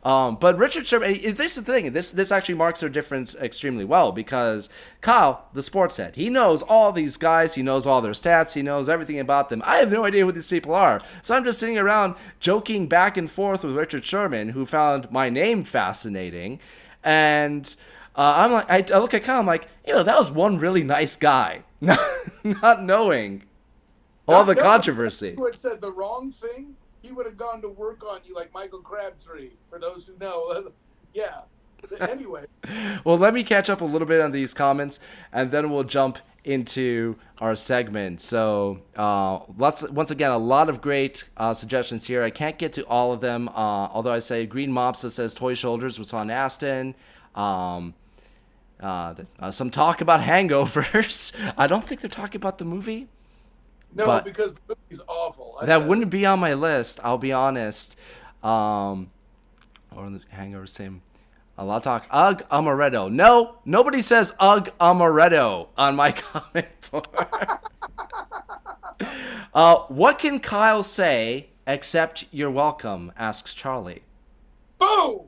But Richard Sherman, this is the thing. This actually marks their difference extremely well because Kyle, the sports head, he knows all these guys. He knows all their stats. He knows everything about them. I have no idea who these people are. So I'm just sitting around joking back and forth with Richard Sherman, who found my name fascinating. And I'm like, I look at Kyle, I'm like, that was one really nice guy, not knowing all the controversy. Who had said the wrong thing, he would have gone to work on you like Michael Crabtree, for those who know. Yeah. Anyway. Well, let me catch up a little bit on these comments, and then we'll jump into our segment. So, once again, a lot of great suggestions here. I can't get to all of them, although I say Green Mobster says Toy Shoulders was on Aston. Some talk about hangovers. I don't think they're talking about the movie. No, because the movie's awful. That wouldn't be on my list, I'll be honest. Or the hangover, same. A lot of talk. Ugh, amaretto. No, nobody says ugh, amaretto on my comment board. What can Kyle say except you're welcome, asks Charlie. Boom!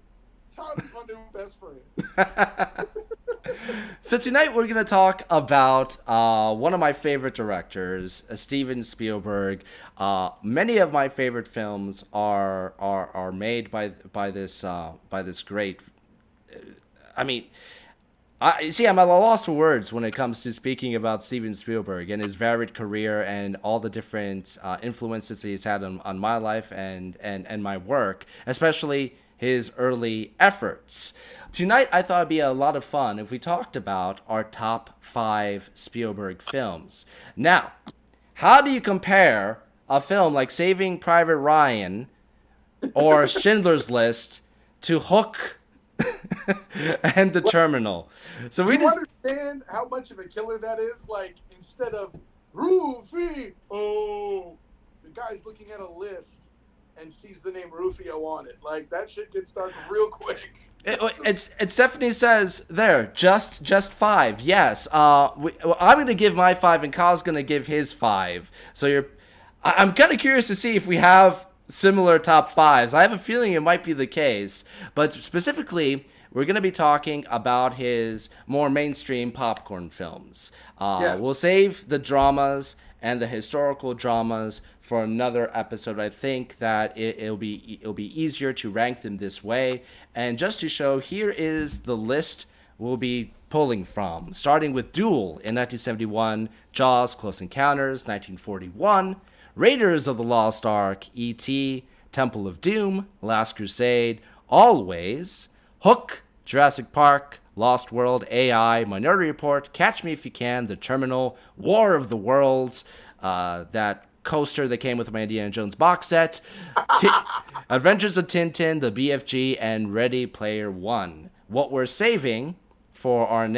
Charlie's my new best friend. So tonight we're gonna talk about one of my favorite directors, Steven Spielberg. Many of my favorite films are made by this great. I mean, I'm at a loss for words when it comes to speaking about Steven Spielberg and his varied career and all the different influences he's had on my life and my work, especially his early efforts. Tonight, I thought it'd be a lot of fun if we talked about our top 5 Spielberg films. Now, how do you compare a film like Saving Private Ryan or Schindler's List to Hook and The Terminal? So Do you understand how much of a killer that is? Like, instead of Rufio, the guy's looking at a list and sees the name Rufio on it. Like, that shit gets dark real quick. It's Stephanie says there just 5. Yes. I'm gonna give my 5 and Kyle's gonna give his 5. So I'm kind of curious to see if we have similar top 5s. I have a feeling it might be the case, but specifically, we're going to be talking about his more mainstream popcorn films. Yes. We'll save the dramas and the historical dramas for another episode. I think that it'll be easier to rank them this way. And just to show, here is the list we'll be pulling from, starting with Duel in 1971, Jaws, Close Encounters, 1941, Raiders of the Lost Ark, E.T., Temple of Doom, Last Crusade, Always, Hook, Jurassic Park, Lost World, AI, Minority Report, Catch Me If You Can, The Terminal, War of the Worlds, that coaster that came with my Indiana Jones box set, Adventures of Tintin, The BFG, and Ready Player One. What we're saving for the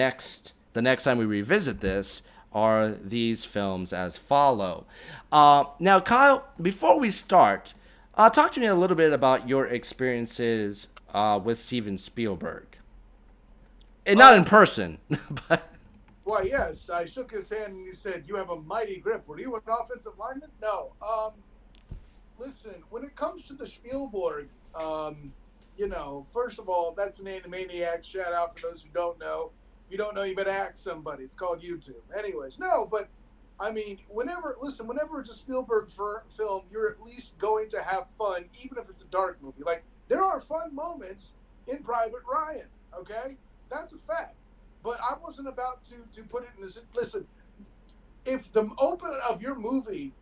next time we revisit this are these films as follow. Now, Kyle, before we start, talk to me a little bit about your experiences with Steven Spielberg. And not in person, but... Well, yes, I shook his hand and he said, "You have a mighty grip. Were you an offensive lineman?" No. Listen, when it comes to the Spielberg, first of all, that's an Animaniacs. Shout out for those who don't know. If you don't know, you better ask somebody. It's called YouTube. Anyways, no, but I mean, whenever it's a Spielberg film, you're at least going to have fun, even if it's a dark movie. Like, there are fun moments in Private Ryan, okay? That's a fact. But I wasn't about to put it in this. Listen, if the opening of your movie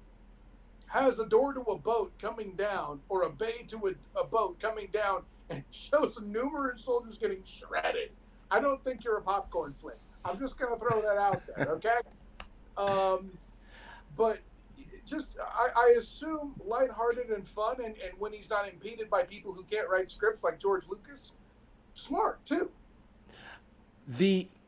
has a door to a boat coming down or a bay to a boat coming down and shows numerous soldiers getting shredded, I don't think you're a popcorn flick. I'm just going to throw that out there, okay? But just, I assume lighthearted and fun, and when he's not impeded by people who can't write scripts like George Lucas, smart too.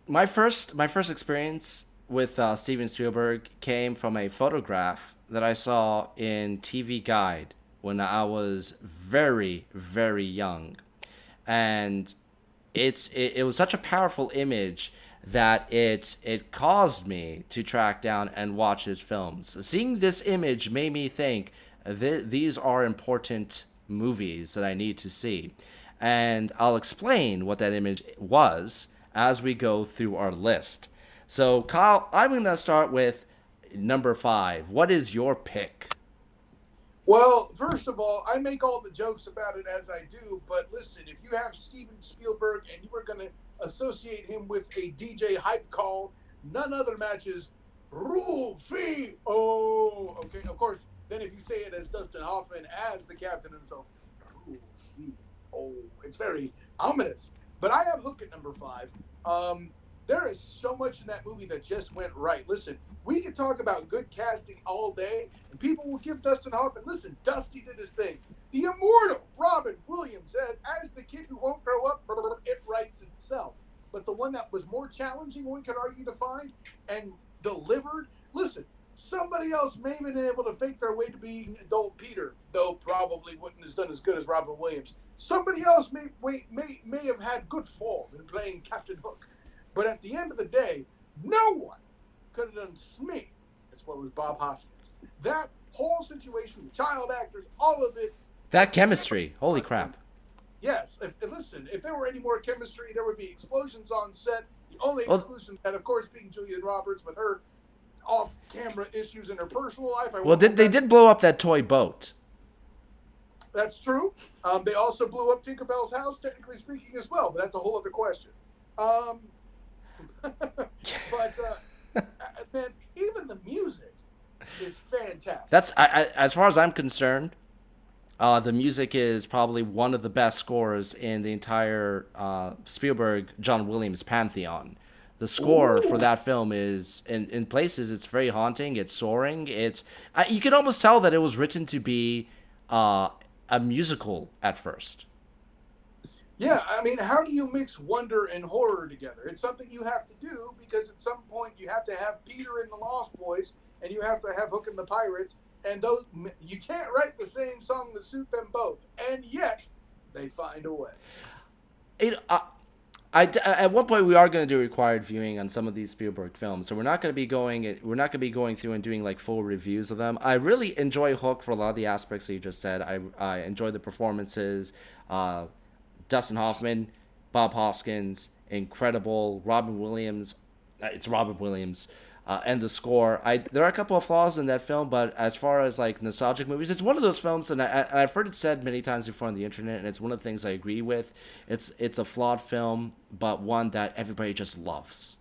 My first experience with Steven Spielberg came from a photograph that I saw in TV Guide when I was very, very young, and it was such a powerful image that it caused me to track down and watch his films. Seeing this image made me think these are important movies that I need to see, and I'll explain what that image was as we go through our list. So, Kyle, I'm going to start with number 5. What is your pick? Well, first of all, I make all the jokes about it as I do, but listen, if you have Steven Spielberg and you were going to associate him with a DJ hype call, none other matches Rufio. Okay, of course, then if you say it as Dustin Hoffman as the captain himself, Rufio. It's very ominous. But I have Hook at number 5. There is so much in that movie that just went right. Listen, we could talk about good casting all day, and people will give Dustin Hoffman, listen, Dusty did his thing. The immortal Robin Williams, as the kid who won't grow up, it writes itself. But the one that was more challenging, one could argue, to find and delivered, listen, somebody else may have been able to fake their way to being adult Peter, though probably wouldn't have done as good as Robin Williams. Somebody else may have had good form in playing Captain Hook. But at the end of the day, no one could have done Smee as well as Bob Hoskins. That whole situation, the child actors, all of it. That chemistry, holy crap. Yes. If there were any more chemistry, there would be explosions on set. The only Well, exclusion that, of course, being Julian Roberts with her off-camera issues in her personal life. I well, won't go they back. did blow up that toy boat. That's true. They also blew up Tinkerbell's house, technically speaking, as well, but that's a whole other question. Um, but man, even the music is fantastic. As far as I'm concerned, the music is probably one of the best scores in the entire Spielberg John Williams pantheon. The score for Ooh. that film is in places it's very haunting. It's soaring. You could almost tell that it was written to be a musical at first. Yeah, I mean, how do you mix wonder and horror together? It's something you have to do because at some point you have to have Peter and the Lost Boys and you have to have Hook and the Pirates, and those you can't write the same song that suit them both, and yet they find a way. It, at one point we are going to do required viewing on some of these Spielberg films, so we're not going to be going through and doing like full reviews of them. I really enjoy Hook for a lot of the aspects that you just said. I enjoy the performances. Dustin Hoffman, Bob Hoskins, incredible. Robin Williams, it's Robin Williams, and the score. There are a couple of flaws in that film, but as far as like nostalgic movies, it's one of those films, and I've heard it said many times before on the internet, and it's one of the things I agree with. It's a flawed film, but one that everybody just loves.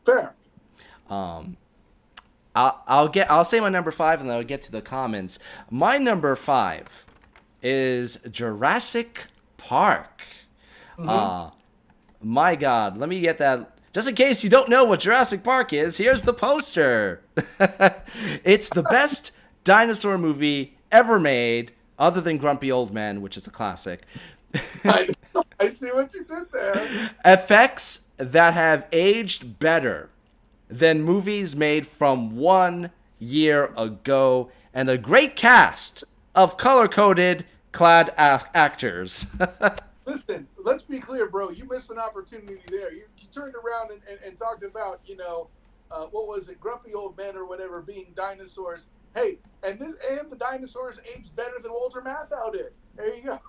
Fair. I'll say my number 5, and then I'll get to the comments. My number 5 is Jurassic Park. My God, let me get that. Just in case you don't know what Jurassic Park is, here's the poster. It's the best dinosaur movie ever made, other than Grumpy Old Men, which is a classic. I see what you did there. Effects that have aged better than movies made from 1 year ago, and a great cast of color-coded clad actors. Listen, let's be clear, bro. You missed an opportunity there. You turned around and talked about, what was it, Grumpy Old Men or whatever, being dinosaurs. Hey, and the dinosaurs aged better than Walter Matthau did. There you go.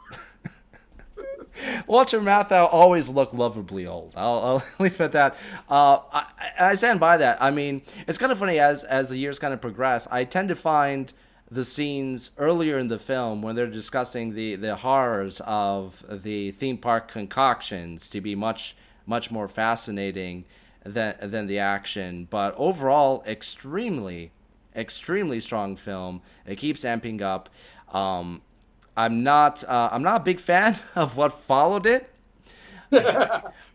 Walter Matthau always looked lovably old. I'll leave it at that. I stand by that. I mean, it's kind of funny as the years kind of progress. I tend to find the scenes earlier in the film when they're discussing the horrors of the theme park concoctions to be much more fascinating than the action. But overall, extremely strong film. It keeps amping up. I'm not a big fan of what followed it.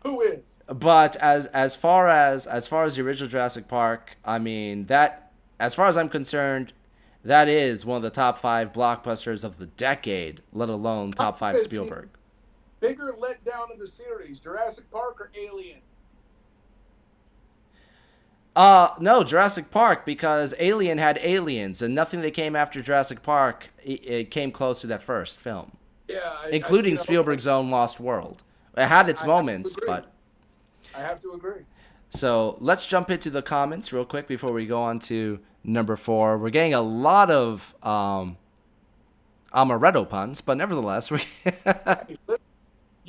Who is? But as far as the original Jurassic Park, I mean, that, as far as I'm concerned, that is one of the top 5 blockbusters of the decade, let alone top 5 Spielberg. Bigger letdown of the series, Jurassic Park or Alien? No, Jurassic Park, because Alien had aliens, and nothing that came after Jurassic Park it came close to that first film. Yeah, including Spielberg's own Lost World. It had its moments, but I have to agree. So let's jump into the comments real quick before we go on to number 4. We're getting a lot of amaretto puns, but nevertheless, You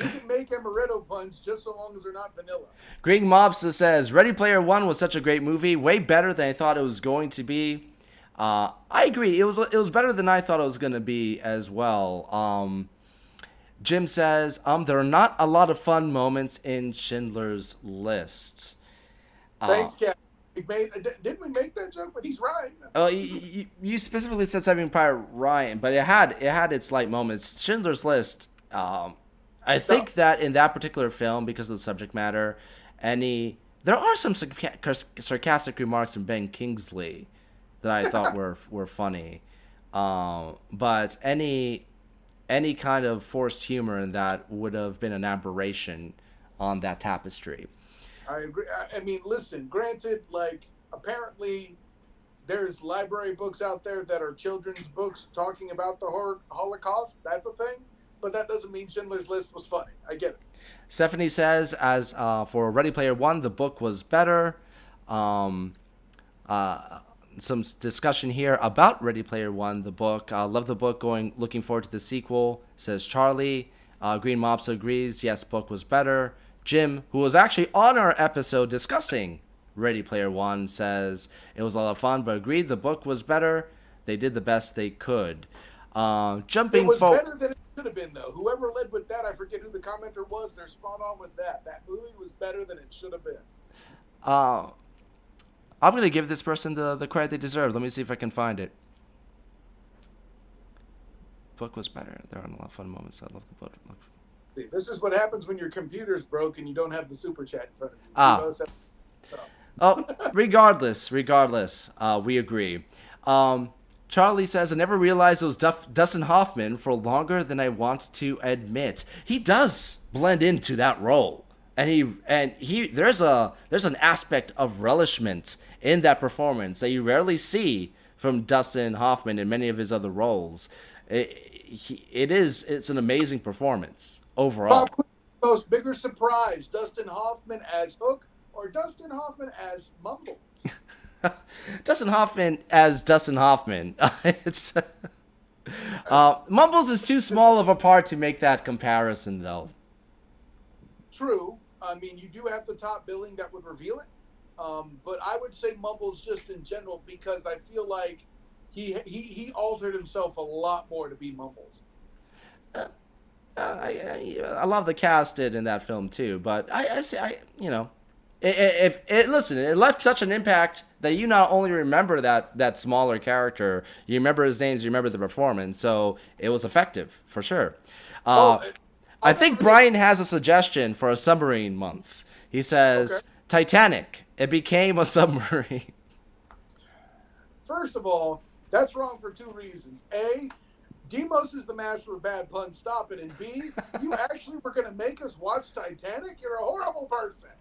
can make amaretto puns just so long as they're not vanilla. Greg Mobster says, Ready Player One was such a great movie, way better than I thought it was going to be. I agree. It was better than I thought it was going to be as well. Jim says, there are not a lot of fun moments in Schindler's List. Thanks, Cat. Didn't we make that joke? But he's right. You specifically said Saving Private Ryan, but it had its light moments. Schindler's List. I think that in that particular film, because of the subject matter, there are some sarcastic remarks from Ben Kingsley that I thought were funny, but any kind of forced humor in that would have been an aberration on that tapestry. I agree. I mean, listen, granted, like, apparently there's library books out there that are children's books talking about the Holocaust. That's a thing. But that doesn't mean Schindler's List was funny. I get it. Stephanie says, as for Ready Player One, the book was better. Some discussion here about Ready Player One, the book. Love the book. Looking forward to the sequel, says Charlie. Green Mobs agrees. Yes, book was better. Jim, who was actually on our episode discussing Ready Player One, says it was a lot of fun, but agreed the book was better. They did the best they could. It was better than it should have been, though. Whoever led with that, I forget who the commenter was. They're spot on with that. That movie was better than it should have been. I'm going to give this person the credit they deserve. Let me see if I can find it. Book was better. There are a lot of fun moments. I love the book. See, this is what happens when your computer's broke and you don't have the super chat in front of you. Oh, regardless, we agree. Charlie says, I never realized it was Dustin Hoffman for longer than I want to admit. He does blend into that role. And he there's an aspect of relishment in that performance that you rarely see from Dustin Hoffman in many of his other roles. It's an amazing performance overall. Most bigger surprise, Dustin Hoffman as Hook or Dustin Hoffman as Mumbles? Dustin Hoffman as Dustin Hoffman. It's Mumbles is too small of a part to make that comparison, though. True. I mean, you do have the top billing that would reveal it. But I would say Mumbles just in general, because I feel like he altered himself a lot more to be Mumbles. I love the cast in that film too, but it left such an impact that you not only remember that smaller character, you remember his names, you remember the performance, so it was effective for sure. I think Brian has a suggestion for a submarine month. He says, okay. Titanic, it became a submarine. First of all, that's wrong for two reasons. A, Demos is the master of bad puns, stop it. And B, you actually were going to make us watch Titanic? You're a horrible person.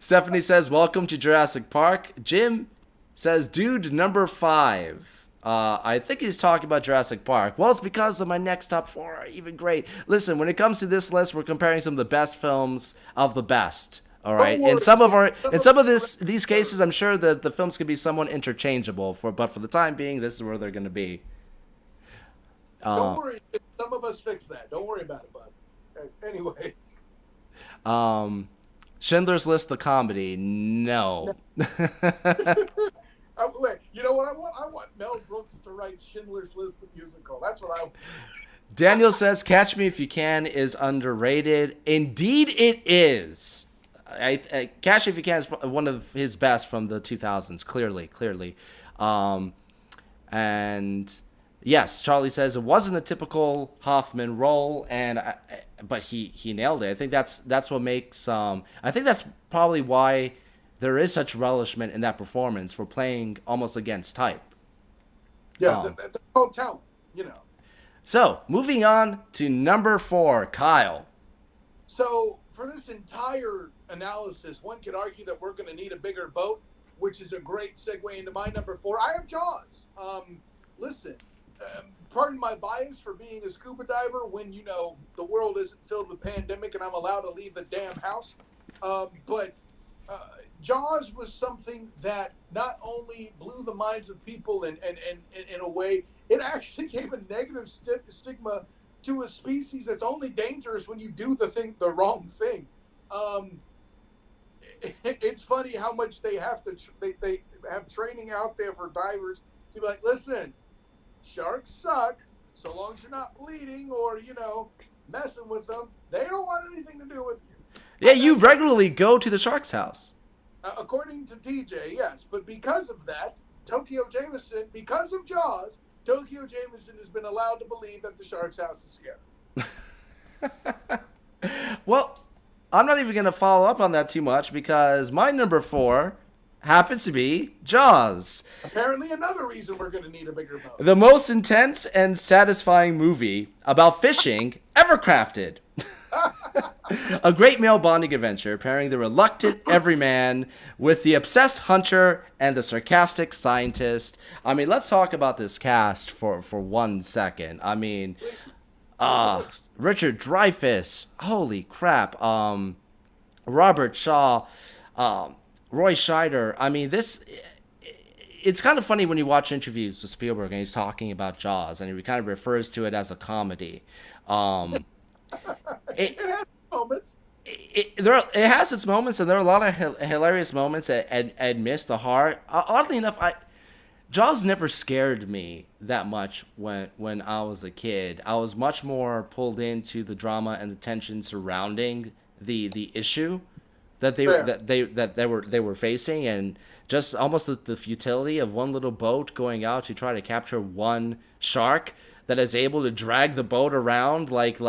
Stephanie says, welcome to Jurassic Park. Jim says, dude, number 5. I think he's talking about Jurassic Park. Well, it's because of my next top 4 are even great. Listen, when it comes to this list, we're comparing some of the best films of the best. All right. In some of these cases, I'm sure that the films can be somewhat interchangeable. But for the time being, this is where they're going to be. Don't worry. Some of us fix that. Don't worry about it, bud. Anyways. Schindler's List, the comedy. No. Wait, you know what I want? I want Mel Brooks to write Schindler's List, the musical. That's what I want. Daniel says, Catch Me If You Can is underrated. Indeed it is. Catch Me If You Can is one of his best from the 2000s, clearly. And yes, Charlie says it wasn't a typical Hoffman role, but he nailed it. I think that's what makes. I think that's probably why there is such relishment in that performance for playing almost against type. Yeah, that's called talent, you know. So moving on to number 4, Kyle. So for this entire analysis, one could argue that we're going to need a bigger boat, which is a great segue into my number 4. I have Jaws. Listen. Pardon my bias for being a scuba diver when, the world isn't filled with pandemic and I'm allowed to leave the damn house. But Jaws was something that not only blew the minds of people and in a way, it actually gave a negative stigma to a species that's only dangerous when you do the wrong thing. It's funny how much they have to they have training out there for divers to be like, listen, sharks suck. So long as you're not bleeding or, messing with them, they don't want anything to do with you. Yeah, you regularly go to the shark's house. According to TJ, yes. But because of that, because of Jaws, Tokyo Jameson has been allowed to believe that the shark's house is scary. Well, I'm not even going to follow up on that too much because my number 4 happens to be Jaws. Apparently another reason we're going to need a bigger boat. The most intense and satisfying movie about fishing ever crafted. A great male bonding adventure pairing the reluctant everyman with the obsessed hunter and the sarcastic scientist. I mean, let's talk about this cast for 1 second. I mean, Richard Dreyfuss, holy crap. Robert Shaw, Roy Scheider. I mean, it's kind of funny when you watch interviews with Spielberg and he's talking about Jaws and he kind of refers to it as a comedy. It has moments. it has its moments, and there are a lot of hilarious moments and miss the heart. Oddly enough, Jaws never scared me that much when I was a kid. I was much more pulled into the drama and the tension surrounding the issue Fair. they were facing, and just almost the futility of one little boat going out to try to capture one shark that is able to drag the boat around like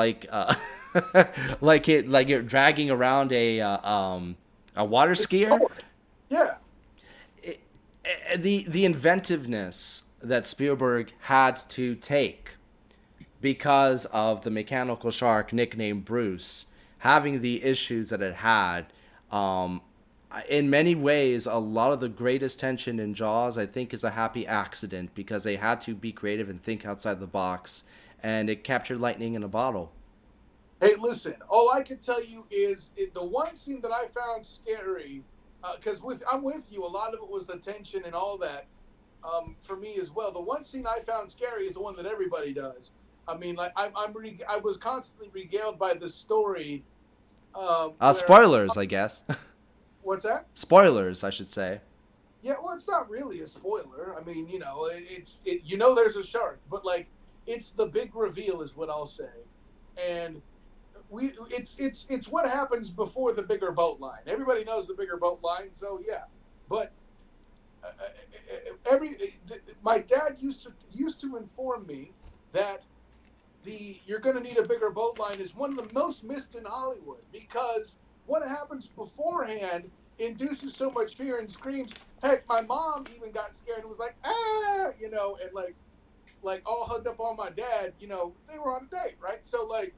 you're dragging around a water skier. Yeah. The inventiveness that Spielberg had to take because of the mechanical shark nicknamed Bruce having the issues that it had. In many ways, a lot of the greatest tension in Jaws, I think, is a happy accident because they had to be creative and think outside the box, and it captured lightning in a bottle. Hey, listen. All I can tell you is the one scene that I found scary, because I'm with you. A lot of it was the tension and all that. For me as well. The one scene I found scary is the one that everybody does. I mean, like I was constantly regaled by the story. Spoilers, I guess. What's that? Spoilers, I should say. Yeah, well, it's not really a spoiler. I mean, you know there's a shark, but like it's the big reveal is what I'll say, and it's what happens before the bigger boat line. Everybody knows the bigger boat line, so yeah. But my dad used to inform me that you're going to need a bigger boat line is one of the most missed in Hollywood because what happens beforehand induces so much fear and screams. Heck, my mom even got scared and was like, and like all hugged up on my dad. They were on a date, right? So like,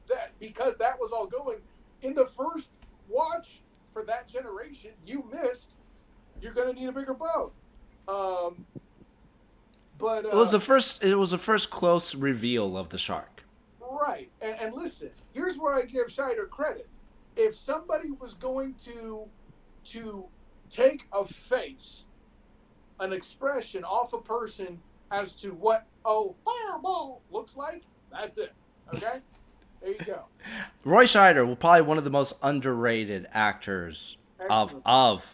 that because that was all going in the first watch for that generation, you missed. You're going to need a bigger boat. But It was the first. It was the first close reveal of the shark. right, and listen, here's where I give Scheider credit. If somebody was going to take a face, an expression off a person as to what fireball looks like, that's it. Okay, there you go. Roy Scheider was probably one of the most underrated actors Excellent.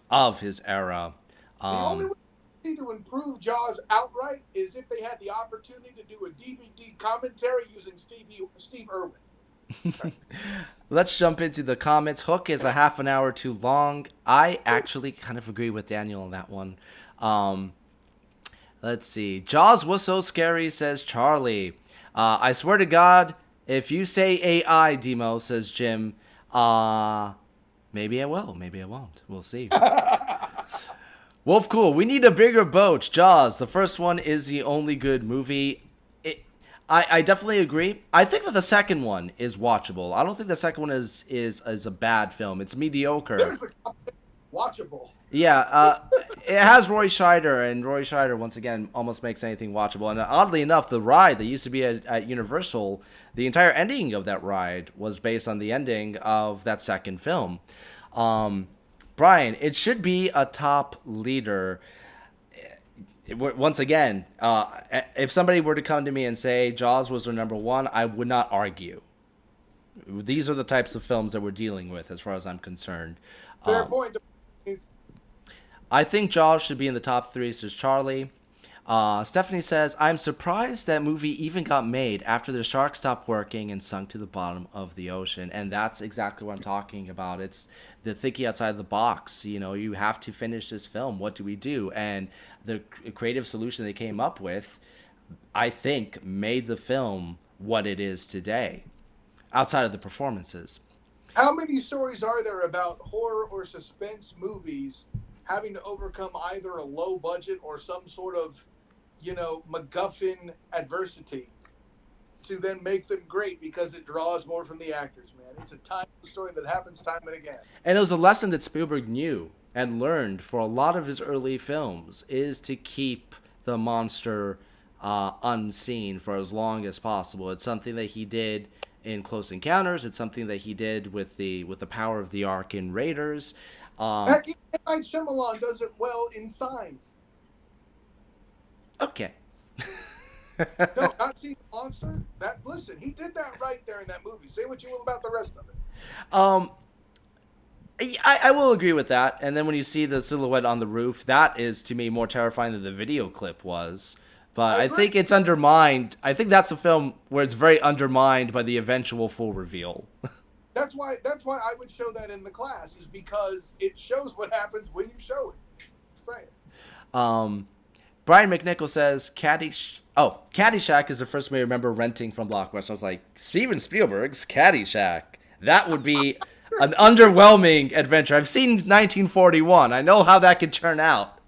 of his era. The only way to improve Jaws outright is if they had the opportunity to do a DVD commentary using Steve Irwin. Let's jump into the comments. Hook is a half an hour too long. I actually kind of agree with Daniel on that one. Let's see. Jaws was so scary, says Charlie. I swear to God, if you say AI, Demo, says Jim, maybe I will. Maybe I won't. We'll see. Wolf Cool, we need a bigger boat. Jaws, the first one is the only good movie. I definitely agree. I think that the second one is watchable. I don't think the second one is a bad film. It's mediocre. There's watchable. Yeah, it has Roy Scheider, and Roy Scheider, once again, almost makes anything watchable. And oddly enough, the ride that used to be at Universal, the entire ending of that ride was based on the ending of that second film. Brian, it should be a top leader. Once again, if somebody were to come to me and say Jaws was their number one, I would not argue. These are the types of films that we're dealing with, as far as I'm concerned. Fair point. I think Jaws should be in the top three, says Charlie. Stephanie says, I'm surprised that movie even got made after the shark stopped working and sunk to the bottom of the ocean. And that's exactly what I'm talking about. It's the thinking outside the box. You have to finish this film. What do we do? And the creative solution they came up with, I think, made the film what it is today, outside of the performances. How many stories are there about horror or suspense movies having to overcome either a low budget or some sort of MacGuffin adversity to then make them great because it draws more from the actors, man. It's a timeless story that happens time and again. And it was a lesson that Spielberg knew and learned for a lot of his early films, is to keep the monster unseen for as long as possible. It's something that he did in Close Encounters. It's something that he did with the Power of the Ark in Raiders. Heck, even Night Shyamalan does it well in Signs. Okay. No, not seeing the monster. Listen, he did that right there in that movie. Say what you will about the rest of it. Um, I will agree with that. And then when you see the silhouette on the roof, that is to me more terrifying than the video clip was. But I think it's undermined. I think that's a film where it's very undermined by the eventual full reveal. That's why I would show that in the class, is because it shows what happens when you show it. Just saying. Brian McNichol says Caddyshack is the first movie I remember renting from Blockbuster. I was like, Steven Spielberg's Caddyshack. That would be an underwhelming adventure. I've seen 1941. I know how that could turn out.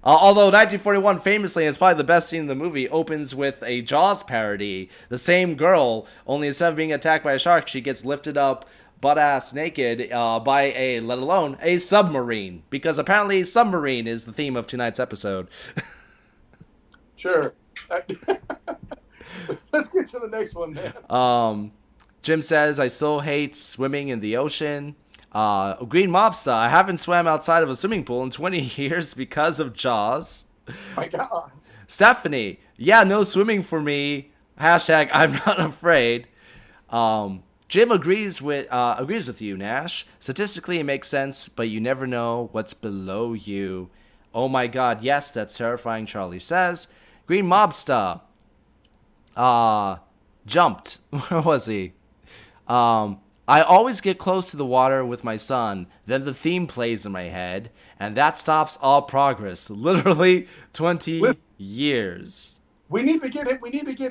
Although 1941 famously, and it's probably the best scene in the movie, opens with a Jaws parody. The same girl, only instead of being attacked by a shark, she gets lifted up butt-ass naked by let alone a submarine. Because apparently submarine is the theme of tonight's episode. Sure. Let's get to the next one, man. Jim says, I still hate swimming in the ocean. Green Mobster, I haven't swam outside of a swimming pool in 20 years because of Jaws. My God. Stephanie, yeah, no swimming for me. Hashtag I'm not afraid. Jim agrees with you, Nash. Statistically, it makes sense, but you never know what's below you. Oh my God, yes, that's terrifying, Charlie says. Green Mobster, jumped. Where was he? I always get close to the water with my son, then the theme plays in my head, and that stops all progress. Literally 20 years. We need to get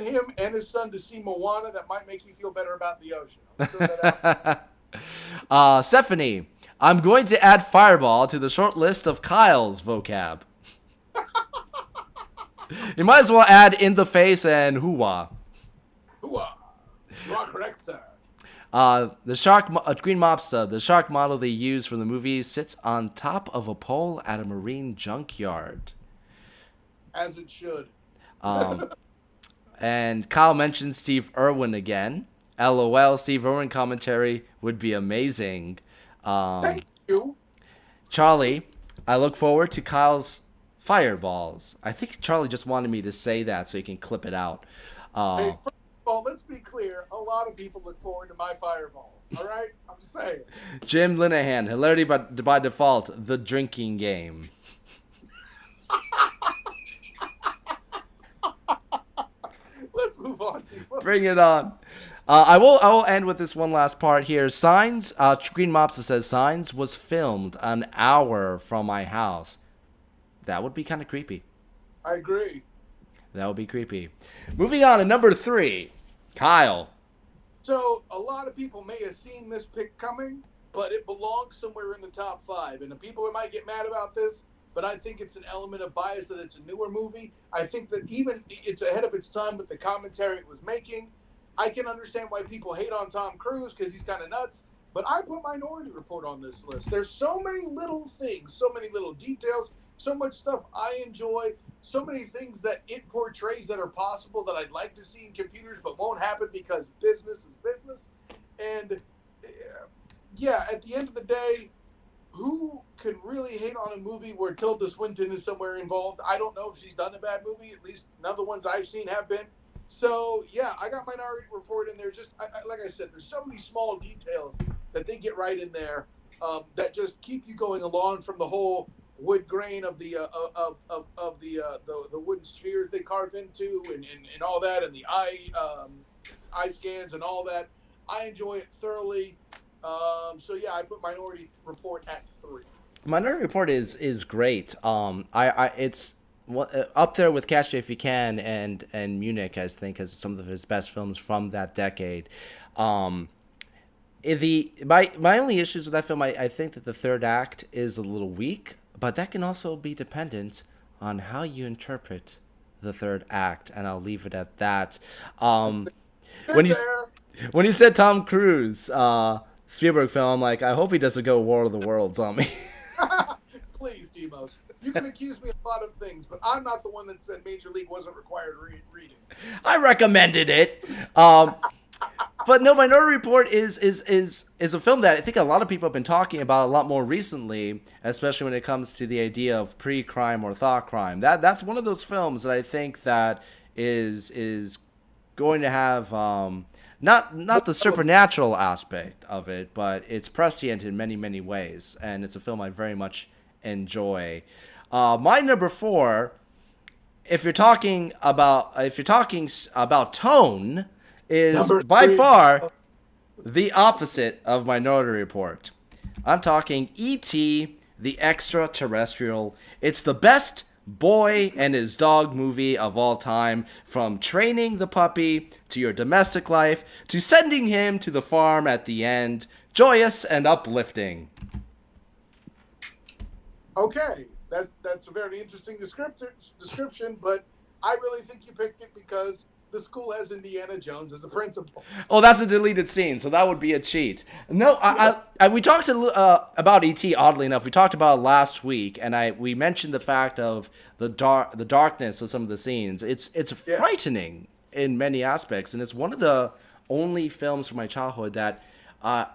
him and his son to see Moana. That might make you feel better about the ocean. I'll throw that out. Stephanie, I'm going to add Fireball to the short list of Kyle's vocab. You might as well add in the face and hoo-wah. Hoo-wah. You are correct, sir. Green Mobster, the shark model they use for the movie, sits on top of a pole at a marine junkyard. As it should. And Kyle mentions Steve Irwin again. LOL, Steve Irwin commentary would be amazing. Thank you. Charlie, I look forward to Kyle's fireballs. I think Charlie just wanted me to say that so he can clip it out. Hey, first of all, let's be clear. A lot of people look forward to my fireballs. All right? I'm just saying. Jim Linehan, hilarity by default, the drinking game. Let's move on. Bring it on. I will end with this one last part here. Signs. Green Mobster says Signs was filmed an hour from my house. That would be kind of creepy. I agree. That would be creepy. Moving on to number 3, Kyle. So a lot of people may have seen this pick coming, but it belongs somewhere in the top 5. And the people that might get mad about this, but I think it's an element of bias that it's a newer movie. I think that even it's ahead of its time with the commentary it was making. I can understand why people hate on Tom Cruise because he's kind of nuts, but I put Minority Report on this list. There's so many little things, so many little details, so much stuff I enjoy, so many things that it portrays that are possible that I'd like to see in computers but won't happen because business is business. And yeah, at the end of the day, who can really hate on a movie where Tilda Swinton is somewhere involved? I don't know if she's done a bad movie. At least none of the ones I've seen have been. So, yeah, I got Minority Report in there. Just like I said, there's so many small details that they get right in there that just keep you going along from the whole wood grain of the wooden spheres they carve into and all that, and the eye scans and all that. I enjoy it thoroughly. So yeah, I put Minority Report at 3. Minority Report is great. It's up there with Catch Me If You Can and Munich, I think, as some of his best films from that decade. My only issues with that film, I think that the third act is a little weak, but that can also be dependent on how you interpret the third act, and I'll leave it at that. When you said Tom Cruise Spielberg film, I'm like, I hope he doesn't go War of the Worlds on me. Please, Demos. You can accuse me of a lot of things, but I'm not the one that said Major League wasn't required reading. I recommended it. But no, Minority Report is a film that I think a lot of people have been talking about a lot more recently, especially when it comes to the idea of pre-crime or thought crime. That's one of those films that I think that is going to have not the supernatural aspect of it, but it's prescient in many, many ways, and it's a film I very much enjoy. My number 4, if you're talking about tone, is Number by 3. far the opposite of Minority Report. I'm talking E.T. the Extraterrestrial. It's the best boy and his dog movie of all time, from training the puppy to your domestic life to sending him to the farm at the end. Joyous and uplifting. Okay, that's a very interesting description, but I really think you picked it because the school has Indiana Jones as a principal. Oh, that's a deleted scene, so that would be a cheat. No, we talked about E.T. Oddly enough. We talked about it last week, and we mentioned the fact of the darkness of some of the scenes. It's frightening in many aspects, and it's one of the only films from my childhood that I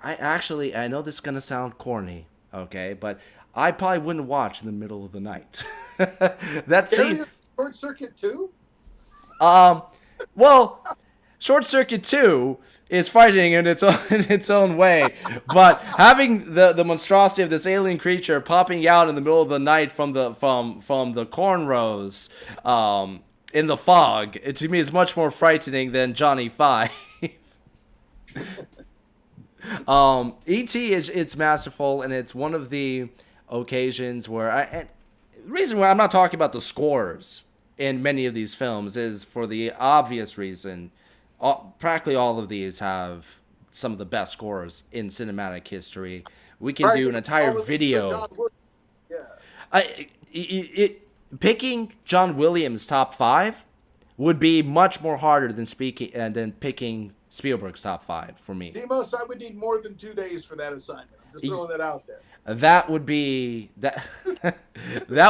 actually, I know this is gonna sound corny, okay, but I probably wouldn't watch in the middle of the night. That scene. Short Circuit 2? Well, Short Circuit 2 is frightening in its own way, but having the monstrosity of this alien creature popping out in the middle of the night from the cornrows in the fog, to me is much more frightening than Johnny Five. E.T. it's masterful, and it's one of the occasions where the reason why I'm not talking about the scores in many of these films is for the obvious reason. Practically all of these have some of the best scores in cinematic history. We can do an entire video. Picking John Williams' top 5 would be much more harder than picking Spielberg's top 5 for me. Demos, I would need more than 2 days for that assignment. I'm just throwing that out there. That would be that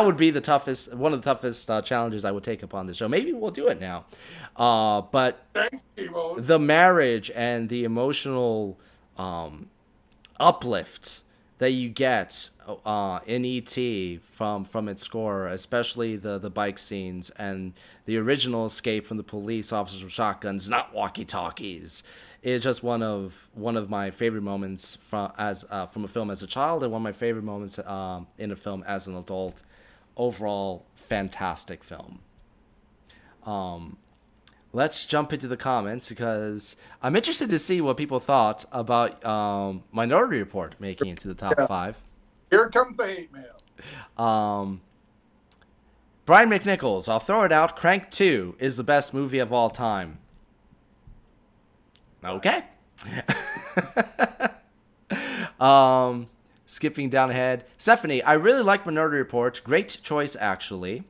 would be one of the toughest challenges I would take upon this show. Maybe we'll do it now. But thanks, Demos. The marriage and the emotional uplift that you get in E.T. from its score, especially the bike scenes and the original escape from the police officers with shotguns, not walkie-talkies, is just one of my favorite moments from a film as a child, and one of my favorite moments in a film as an adult. Overall, fantastic film. Let's jump into the comments, because I'm interested to see what people thought about Minority Report making it to the top 5. Here comes the hate mail. Brian McNichols, I'll throw it out. Crank 2 is the best movie of all time. Okay. Skipping down ahead. Stephanie, I really like Minority Report. Great choice, actually.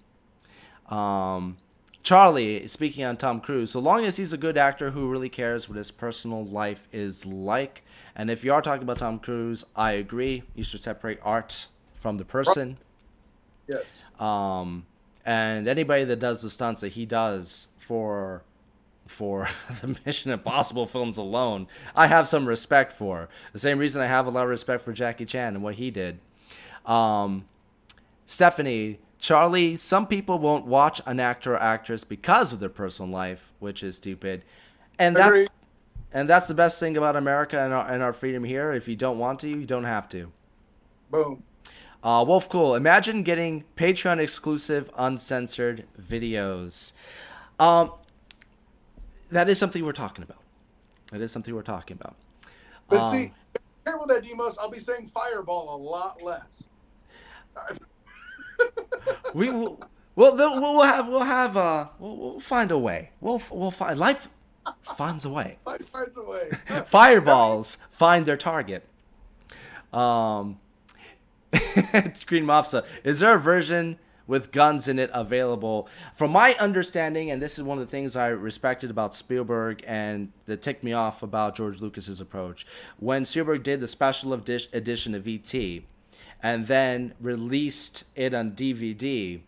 Charlie, speaking on Tom Cruise, so long as he's a good actor who really cares what his personal life is like. And if you are talking about Tom Cruise, I agree. You should separate art from the person. Yes. And anybody that does the stunts that he does for the Mission Impossible films alone, I have some respect for. The same reason I have a lot of respect for Jackie Chan and what he did. Stephanie, Charlie, some people won't watch an actor or actress because of their personal life, which is stupid. And that's the best thing about America and our freedom here. If you don't want to, you don't have to. Boom. Wolf Cool, imagine getting Patreon exclusive uncensored videos. That is something we're talking about. But see, careful with that, Demos. I'll be saying Fireball a lot less. We'll find a way. We'll find life finds a way. Life finds a way. Fireballs find their target. Green Mopsa, is there a version with guns in it available? From my understanding, and this is one of the things I respected about Spielberg and that ticked me off about George Lucas's approach, when Spielberg did the special edition of E.T. and then released it on DVD,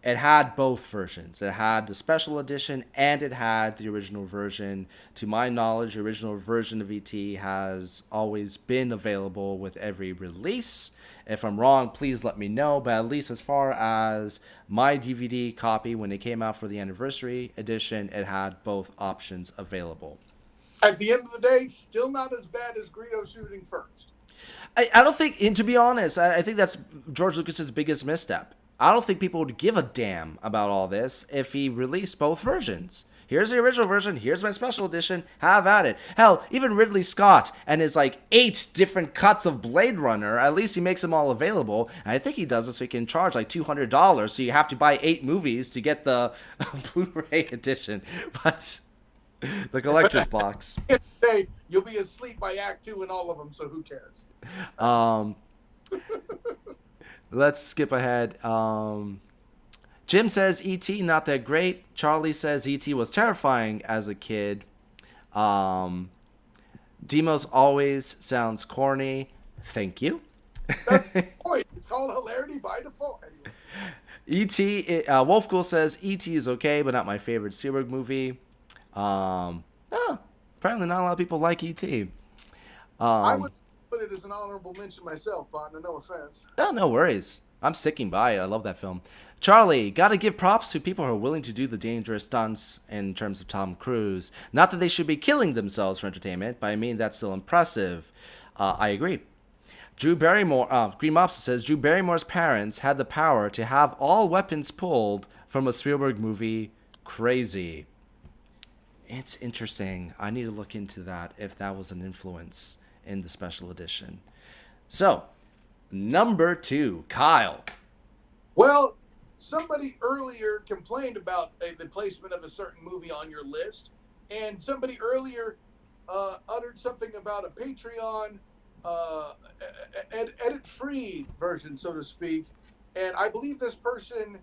it had both versions. It had the special edition and it had the original version. To my knowledge, the original version of E.T. has always been available with every release. If I'm wrong, please let me know. But at least as far as my DVD copy, when it came out for the anniversary edition, it had both options available. At the end of the day, still not as bad as Greedo shooting first. I don't think, and to be honest, I think that's George Lucas's biggest misstep. I don't think people would give a damn about all this if he released both versions. Here's the original version, here's my special edition, have at it. Hell, even Ridley Scott and his 8 different cuts of Blade Runner, at least he makes them all available. And I think he does it so he can charge $200, so you have to buy 8 movies to get the Blu-ray edition. But the collector's box. Hey, you'll be asleep by Act 2 in all of them, so who cares? Let's skip ahead. Jim says E.T. not that great. Charlie says E.T. was terrifying as a kid. Demos always sounds corny. Thank you. That's the point. It's called hilarity by default. E.T. Wolfghoul says E.T. is okay, but not my favorite Spielberg movie. Apparently not a lot of people like E.T. I would put it as an honorable mention myself, partner. No offense. Oh, no worries. I'm sticking by it. I love that film. Charlie, gotta give props to people who are willing to do the dangerous stunts in terms of Tom Cruise. Not that they should be killing themselves for entertainment, but I mean that's still impressive. I agree. Drew Barrymore, Green Mobster says, Drew Barrymore's parents had the power to have all weapons pulled from a Spielberg movie. Crazy. It's interesting. I need to look into that, if that was an influence in the special edition. So, number 2, Kyle. Well, somebody earlier complained about the placement of a certain movie on your list, and somebody earlier uttered something about a Patreon edit-free version, so to speak. And I believe this person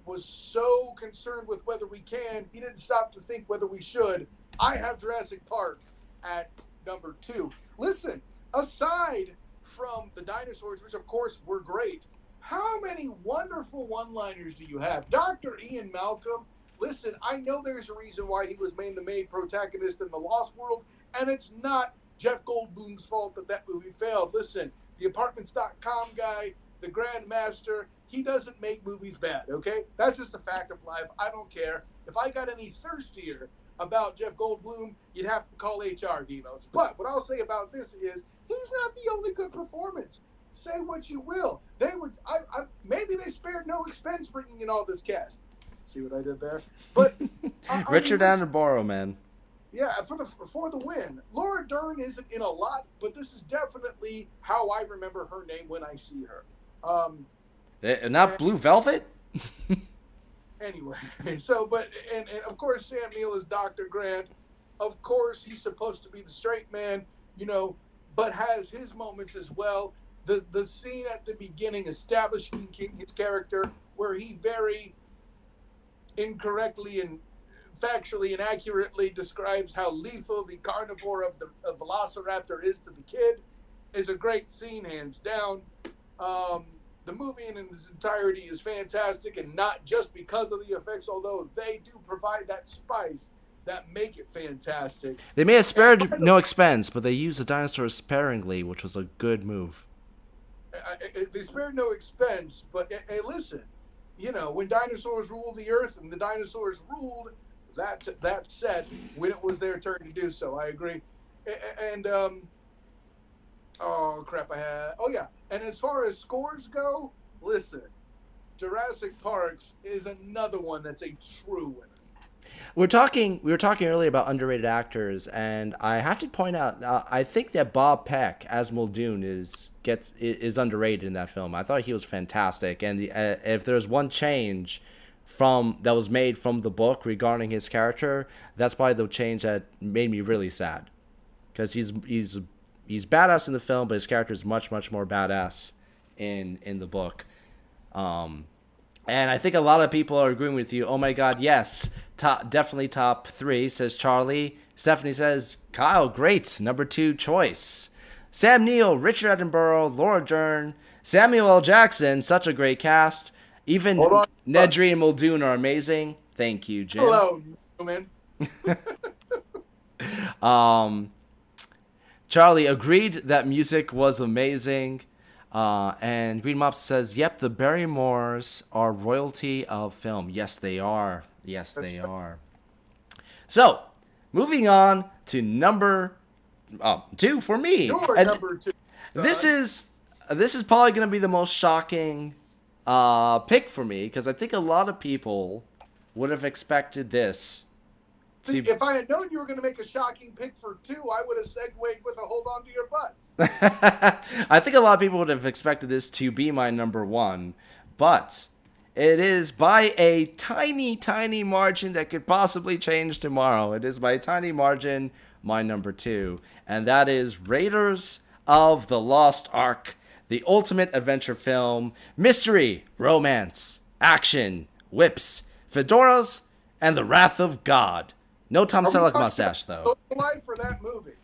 was so concerned with whether we can, he didn't stop to think whether we should. I have Jurassic Park at number 2. Listen, aside from the dinosaurs, which of course were great, how many wonderful one-liners do you have? Dr. Ian Malcolm, listen, I know there's a reason why he was made the main protagonist in The Lost World, and it's not Jeff Goldblum's fault that movie failed. Listen, the Apartments.com guy, the Grandmaster, he doesn't make movies bad, okay? That's just a fact of life. I don't care. If I got any thirstier about Jeff Goldblum, you'd have to call HR, Demos. But what I'll say about this is, he's not the only good performance. Say what you will. They would, maybe they spared no expense bringing in all this cast. See what I did there? But Richard Attenborough, man. Yeah, for the win. Laura Dern isn't in a lot, but this is definitely how I remember her name when I see her. Not Blue Velvet? Anyway, so, but, and of course, Sam Neill is Dr. Grant. Of course, he's supposed to be the straight man, but has his moments as well. The scene at the beginning establishing his character, where he very incorrectly and factually and accurately describes how lethal the carnivore of the velociraptor is to the kid, is a great scene, hands down. The movie in its entirety is fantastic, and not just because of the effects, although they do provide that spice that make it fantastic. They may have spared no expense, but they used the dinosaurs sparingly, which was a good move. They spared no expense, but hey, listen, when dinosaurs ruled the earth and the dinosaurs ruled, that said, when it was their turn to do so, I agree. And oh crap, and as far as scores go, listen, Jurassic Parks is another one that's a true winner. We were talking earlier about underrated actors, and I have to point out, I think that Bob Peck as Muldoon is underrated in that film. I thought he was fantastic, and if there's one change that was made from the book regarding his character, that's probably the change that made me really sad, because he's badass in the film, but his character is much more badass in the book. And I think a lot of people are agreeing with you. Oh my God, yes, definitely top 3, says Charlie. Stephanie says, Kyle, great, number 2 choice. Sam Neill, Richard Attenborough, Laura Dern, Samuel L. Jackson, such a great cast. Even hold on, Nedry and Muldoon are amazing. Thank you, Jim. Hello, man. Charlie agreed that music was amazing. And Green Mops says, yep, the Barrymores are royalty of film. Yes, they are. Yes, they are. So, moving on to number 2 for me. You're And number 2. this is probably going to be the most shocking pick for me, because I think a lot of people would have expected this. See, if I had known you were going to make a shocking pick for 2, I would have segued with a hold on to your butts. I think a lot of people would have expected this to be my number 1, but it is by a tiny, tiny margin that could possibly change tomorrow. It is by a tiny margin my number 2, and that is Raiders of the Lost Ark, the ultimate adventure film, mystery, romance, action, whips, fedoras, and the wrath of God. No Tom Selleck mustache, though. Life for that movie.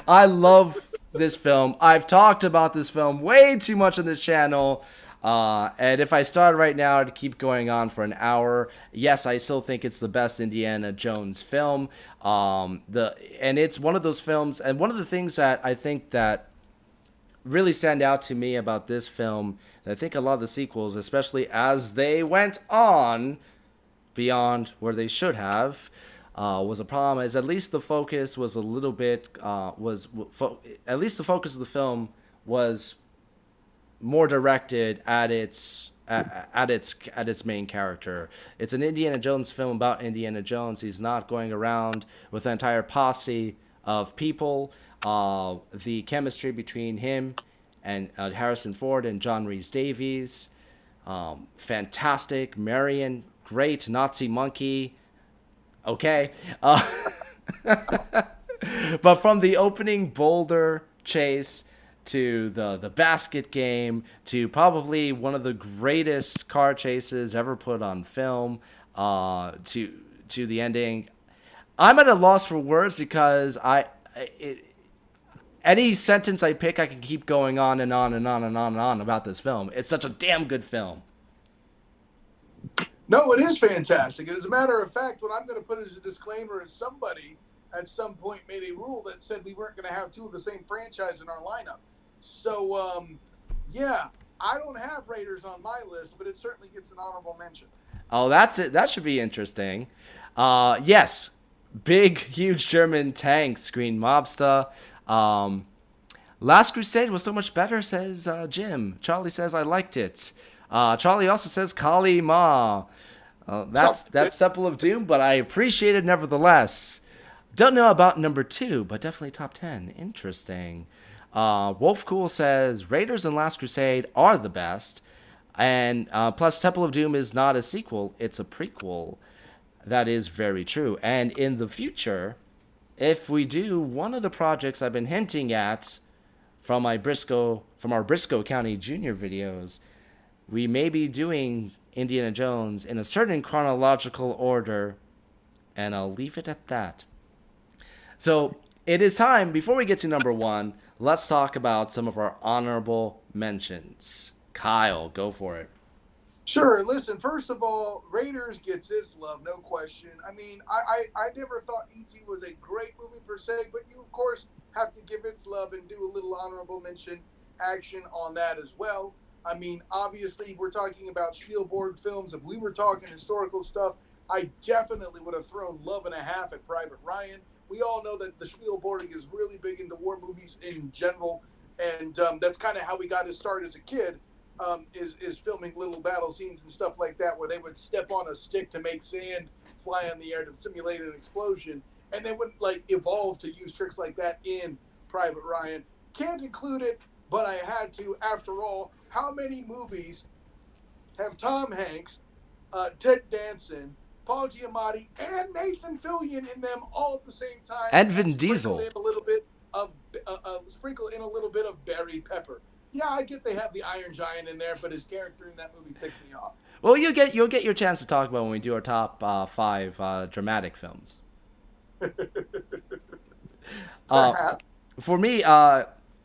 I love this film. I've talked about this film way too much on this channel. And if I started right now, I'd keep going on for an hour. Yes, I still think it's the best Indiana Jones film. And it's one of those films, and one of the things that I think that really stand out to me about this film, and I think a lot of the sequels, especially as they went on beyond where they should have, was a problem. Is at least the focus was a little bit at least the focus of the film was more directed at its main character. It's an Indiana Jones film about Indiana Jones. He's not going around with an entire posse of people. The chemistry between him and Harrison Ford and John Rhys-Davies, fantastic. Marion, great. Nazi monkey, okay. But from the opening boulder chase to the basket game to probably one of the greatest car chases ever put on film, to the ending, I'm at a loss for words, because any sentence I pick, I can keep going on and on and on and on and on about this film. It's such a damn good film. No, it is fantastic. And as a matter of fact, what I'm going to put as a disclaimer is somebody at some point made a rule that said we weren't going to have 2 of the same franchise in our lineup. So, yeah, I don't have Raiders on my list, but it certainly gets an honorable mention. Oh, that's it. That should be interesting. Yes, big, huge German tanks, Green Mobster. Last Crusade was so much better, says Jim. Charlie says I liked it. Charlie also says Kali Ma. That's Temple of Doom, but I appreciate it nevertheless. Don't know about number 2, but definitely top 10. Interesting. Wolfcool says Raiders and Last Crusade are the best, and plus Temple of Doom is not a sequel, it's a prequel. That is very true. And in the future, if we do one of the projects I've been hinting at from our Briscoe County Jr. videos, we may be doing Indiana Jones in a certain chronological order, and I'll leave it at that. So it is time, before we get to number 1, let's talk about some of our honorable mentions. Kyle, go for it. Sure. Listen, first of all, Raiders gets its love, no question. I mean, I never thought E.T. was a great movie per se, but you, of course, have to give its love and do a little honorable mention action on that as well. I mean, obviously, we're talking about Spielberg films. If we were talking historical stuff, I definitely would have thrown love and a half at Private Ryan. We all know that the Spielberg is really big into war movies in general, and that's kind of how we got his start as a kid, is filming little battle scenes and stuff like that, where they would step on a stick to make sand fly in the air to simulate an explosion, and they would evolve to use tricks like that in Private Ryan. Can't include it, but I had to. After all, how many movies have Tom Hanks, Ted Danson, Paul Giamatti, and Nathan Fillion in them all at the same time? And Vin Diesel. Sprinkle in a little bit of Barry Pepper. Yeah, I get they have the Iron Giant in there, but his character in that movie ticked me off. Well, you'll get your chance to talk about when we do our top 5 dramatic films. For me,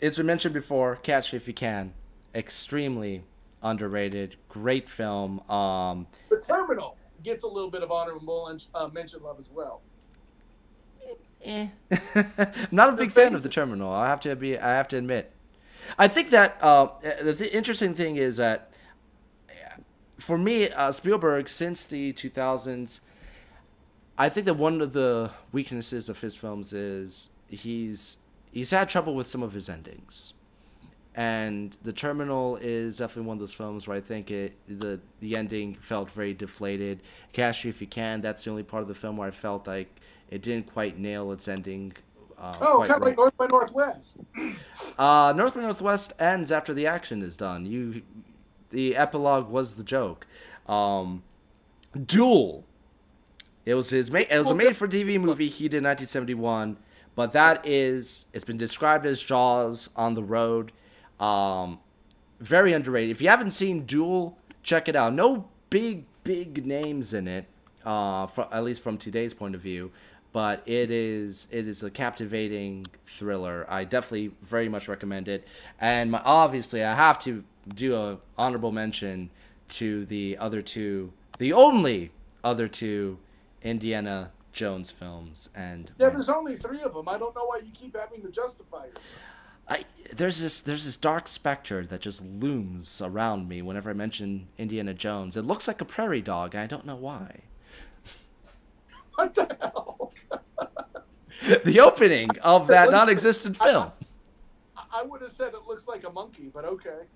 it's been mentioned before, Catch Me If You Can. Extremely underrated. Great film. The Terminal gets a little bit of honorable mention love as well. I'm not a big fan of The Terminal. I have to admit. I think that the interesting thing is that for me, Spielberg, since the 2000s, I think that one of the weaknesses of his films is he's had trouble with some of his endings. And The Terminal is definitely one of those films where I think the ending felt very deflated. Catch You If You Can, that's the only part of the film where I felt like it didn't quite nail its ending. Kind of like North by Northwest. North by Northwest ends after the action is done. The epilogue was the joke. Duel. It was a made-for-TV movie he did in 1971, but it's been described as Jaws on the road. Very underrated. If you haven't seen Duel, check it out. No big names in it, at least from today's point of view, but it is a captivating thriller. I definitely very much recommend it. And obviously, I have to do a honorable mention to the only other two Indiana Jones films. And there's only 3 of them. I don't know why you keep having to justify yourself. There's this dark specter that just looms around me whenever I mention Indiana Jones. It looks like a prairie dog, and I don't know why. What the hell? The opening of that non-existent film. I would have said it looks like a monkey, but okay.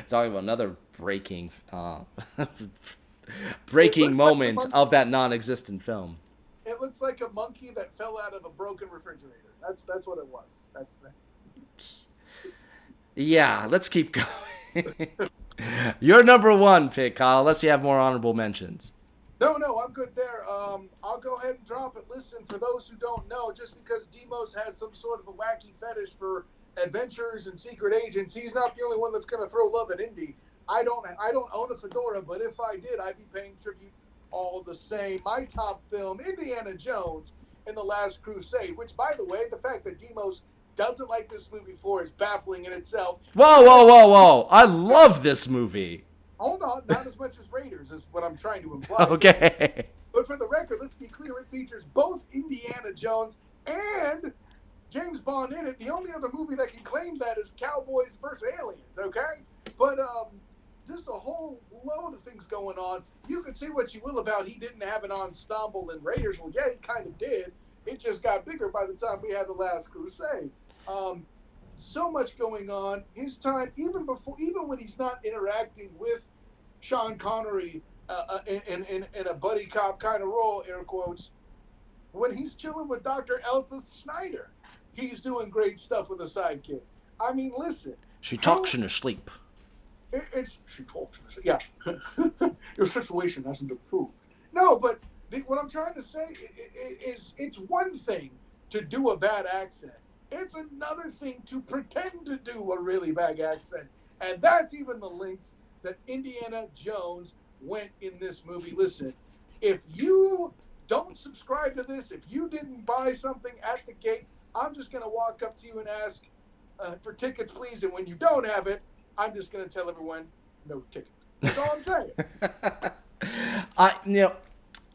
Talking about another breaking moment of that non-existent film. It looks like a monkey that fell out of a broken refrigerator. That's what it was. Yeah, let's keep going. Your number 1 pick, Kyle, unless you have more honorable mentions. No, I'm good there. I'll go ahead and drop it. Listen, for those who don't know, just because Demos has some sort of a wacky fetish for adventures and secret agents, he's not the only one that's going to throw love at Indy. I don't own a fedora, but if I did, I'd be paying tribute all the same. My top film, Indiana Jones and the Last Crusade, which, by the way, the fact that Demos doesn't like this movie for is baffling in itself. Whoa. I love this movie. Hold on, not as much as Raiders is what I'm trying to imply. Okay. But for the record, let's be clear, it features both Indiana Jones and James Bond in it. The only other movie that can claim that is Cowboys vs. Aliens, okay? But there's a whole load of things going on. You can say what you will about he didn't have an ensemble in Raiders. Well, yeah, he kind of did. It just got bigger by the time we had The Last Crusade. So much going on. His time, even when he's not interacting with Sean Connery in a buddy cop kind of role, air quotes, when he's chilling with Dr. Elsa Schneider, he's doing great stuff with a sidekick. I mean, listen. She talks in her sleep. She talks in her sleep. Yeah. Your situation hasn't improved. No, but what I'm trying to say is it's one thing to do a bad accent. It's another thing to pretend to do a really bad accent. And that's even the links that Indiana Jones went in this movie. Listen, if you don't subscribe to this, if you didn't buy something at the gate, I'm just going to walk up to you and ask for tickets, please. And when you don't have it, I'm just going to tell everyone, no ticket. That's all I'm saying.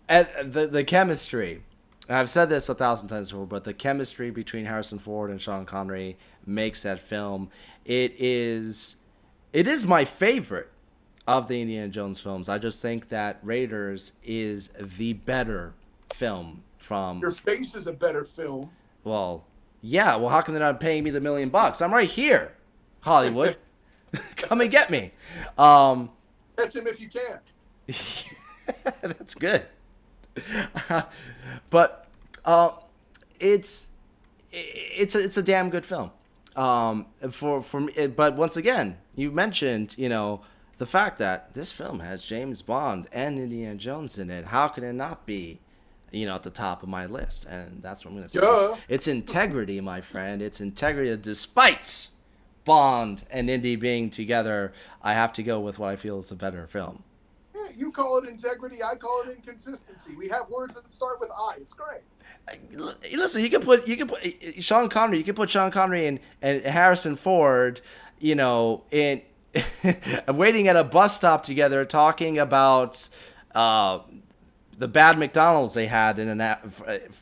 The chemistry. I've said this 1,000 times before, but the chemistry between Harrison Ford and Sean Connery makes that film. It is my favorite of the Indiana Jones films. I just think that Raiders is the better film from... Your Face is a better film. Well, yeah. Well, how come they're not paying me the $1 million? I'm right here, Hollywood. Come and get me. Catch him if you can. That's good. But it's a damn good film. For me, but once again, you mentioned, the fact that this film has James Bond and Indiana Jones in it. How can it not be, at the top of my list? And that's what I'm going to say. It's integrity, my friend. It's integrity. Despite Bond and Indy being together, I have to go with what I feel is a better film. Yeah, you call it integrity. I call it inconsistency. We have words that start with I. It's great. Listen, you can put Sean Connery. You can put Sean Connery and Harrison Ford, in waiting at a bus stop together, talking about the bad McDonald's they had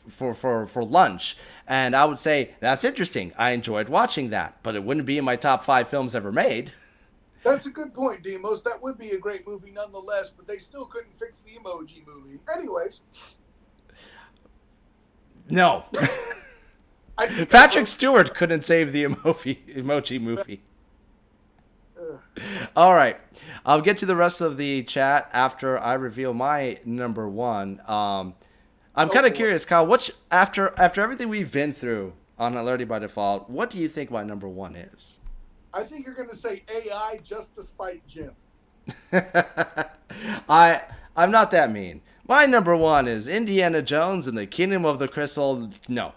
for lunch. And I would say that's interesting. I enjoyed watching that, but it wouldn't be in my top 5 films ever made. That's a good point, Demos. That would be a great movie nonetheless, but they still couldn't fix the emoji movie. Anyways. No. Patrick Stewart couldn't save the emoji movie. All right. I'll get to the rest of the chat after I reveal my number one. I'm kind of curious, Kyle, after everything we've been through on Hilarity by Default, what do you think my number one is? I think you're going to say AI just to spite Jim. I'm not that mean. My number one is Indiana Jones and the Kingdom of the Crystal. No,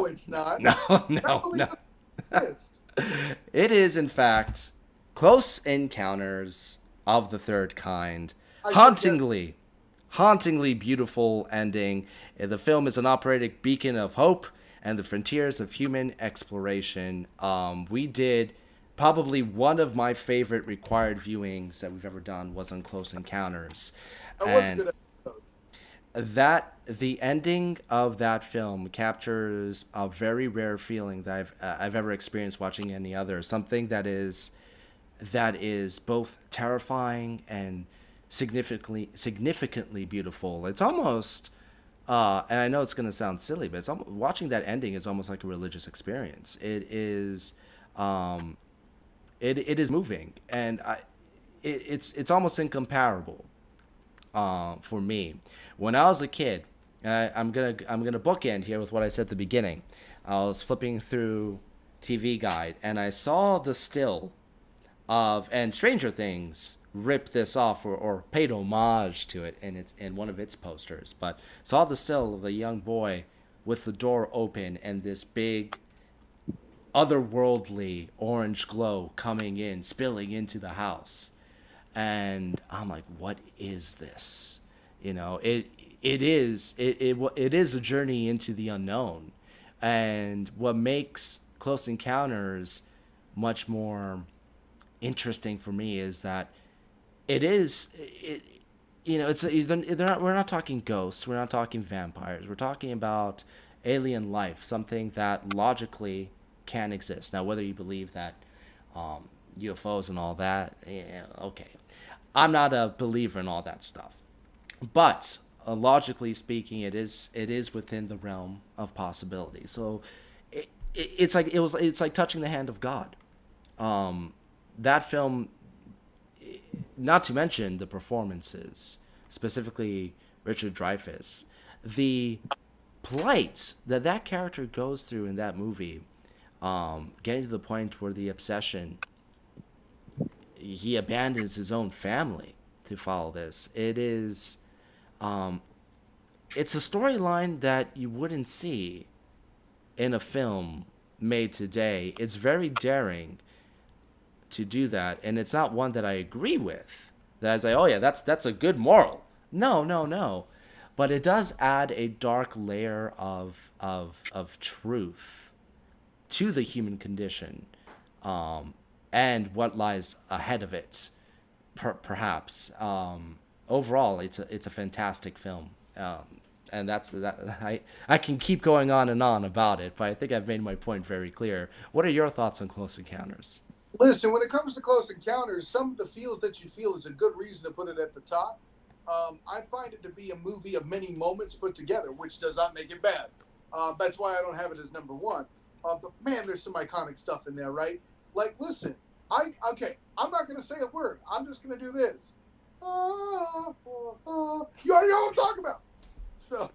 it's not. No. It is, in fact, Close Encounters of the Third Kind. Hauntingly beautiful ending. The film is an operatic beacon of hope and the frontiers of human exploration. We did probably one of my favorite required viewings that we've ever done was on Close Encounters. And the ending of that film captures a very rare feeling that I've ever experienced watching any other. Something that is both terrifying and significantly beautiful. It's almost, and I know it's going to sound silly, but watching that ending is almost like a religious experience. It is moving, and it's almost incomparable for me. When I was a kid, I'm gonna bookend here with what I said at the beginning. I was flipping through TV Guide and I saw the still and Stranger Things ripped this off or paid homage to it in one of its posters, but saw the still of the young boy with the door open and this big otherworldly orange glow coming in, spilling into the house. And I'm like, what is this? It is a journey into the unknown. And what makes Close Encounters much more interesting for me is that we're not talking ghosts, we're not talking vampires, we're talking about alien life, something that logically can exist. Now, whether you believe that UFOs and all that, okay, I'm not a believer in all that stuff, but logically speaking, it is within the realm of possibility. So it's like touching the hand of God. That film, not to mention the performances, specifically Richard Dreyfuss, the plight that character goes through in that movie, getting to the point where the obsession, he abandons his own family to follow this. It's a storyline that you wouldn't see in a film made today. It's very daring to do that, and it's not one that I agree with. That I say, oh yeah, that's a good moral. No. But it does add a dark layer of truth to the human condition, and what lies ahead of it, perhaps. Overall, it's a fantastic film, and that's that. I can keep going on and on about it, but I think I've made my point very clear. What are your thoughts on Close Encounters? Listen, when it comes to Close Encounters, some of the feels that you feel is a good reason to put it at the top. I find it to be a movie of many moments put together, which does not make it bad. That's why I don't have it as number one. But man, there's some iconic stuff in there, right? Like, listen, I'm not going to say a word. I'm just going to do this. You already know what I'm talking about. So,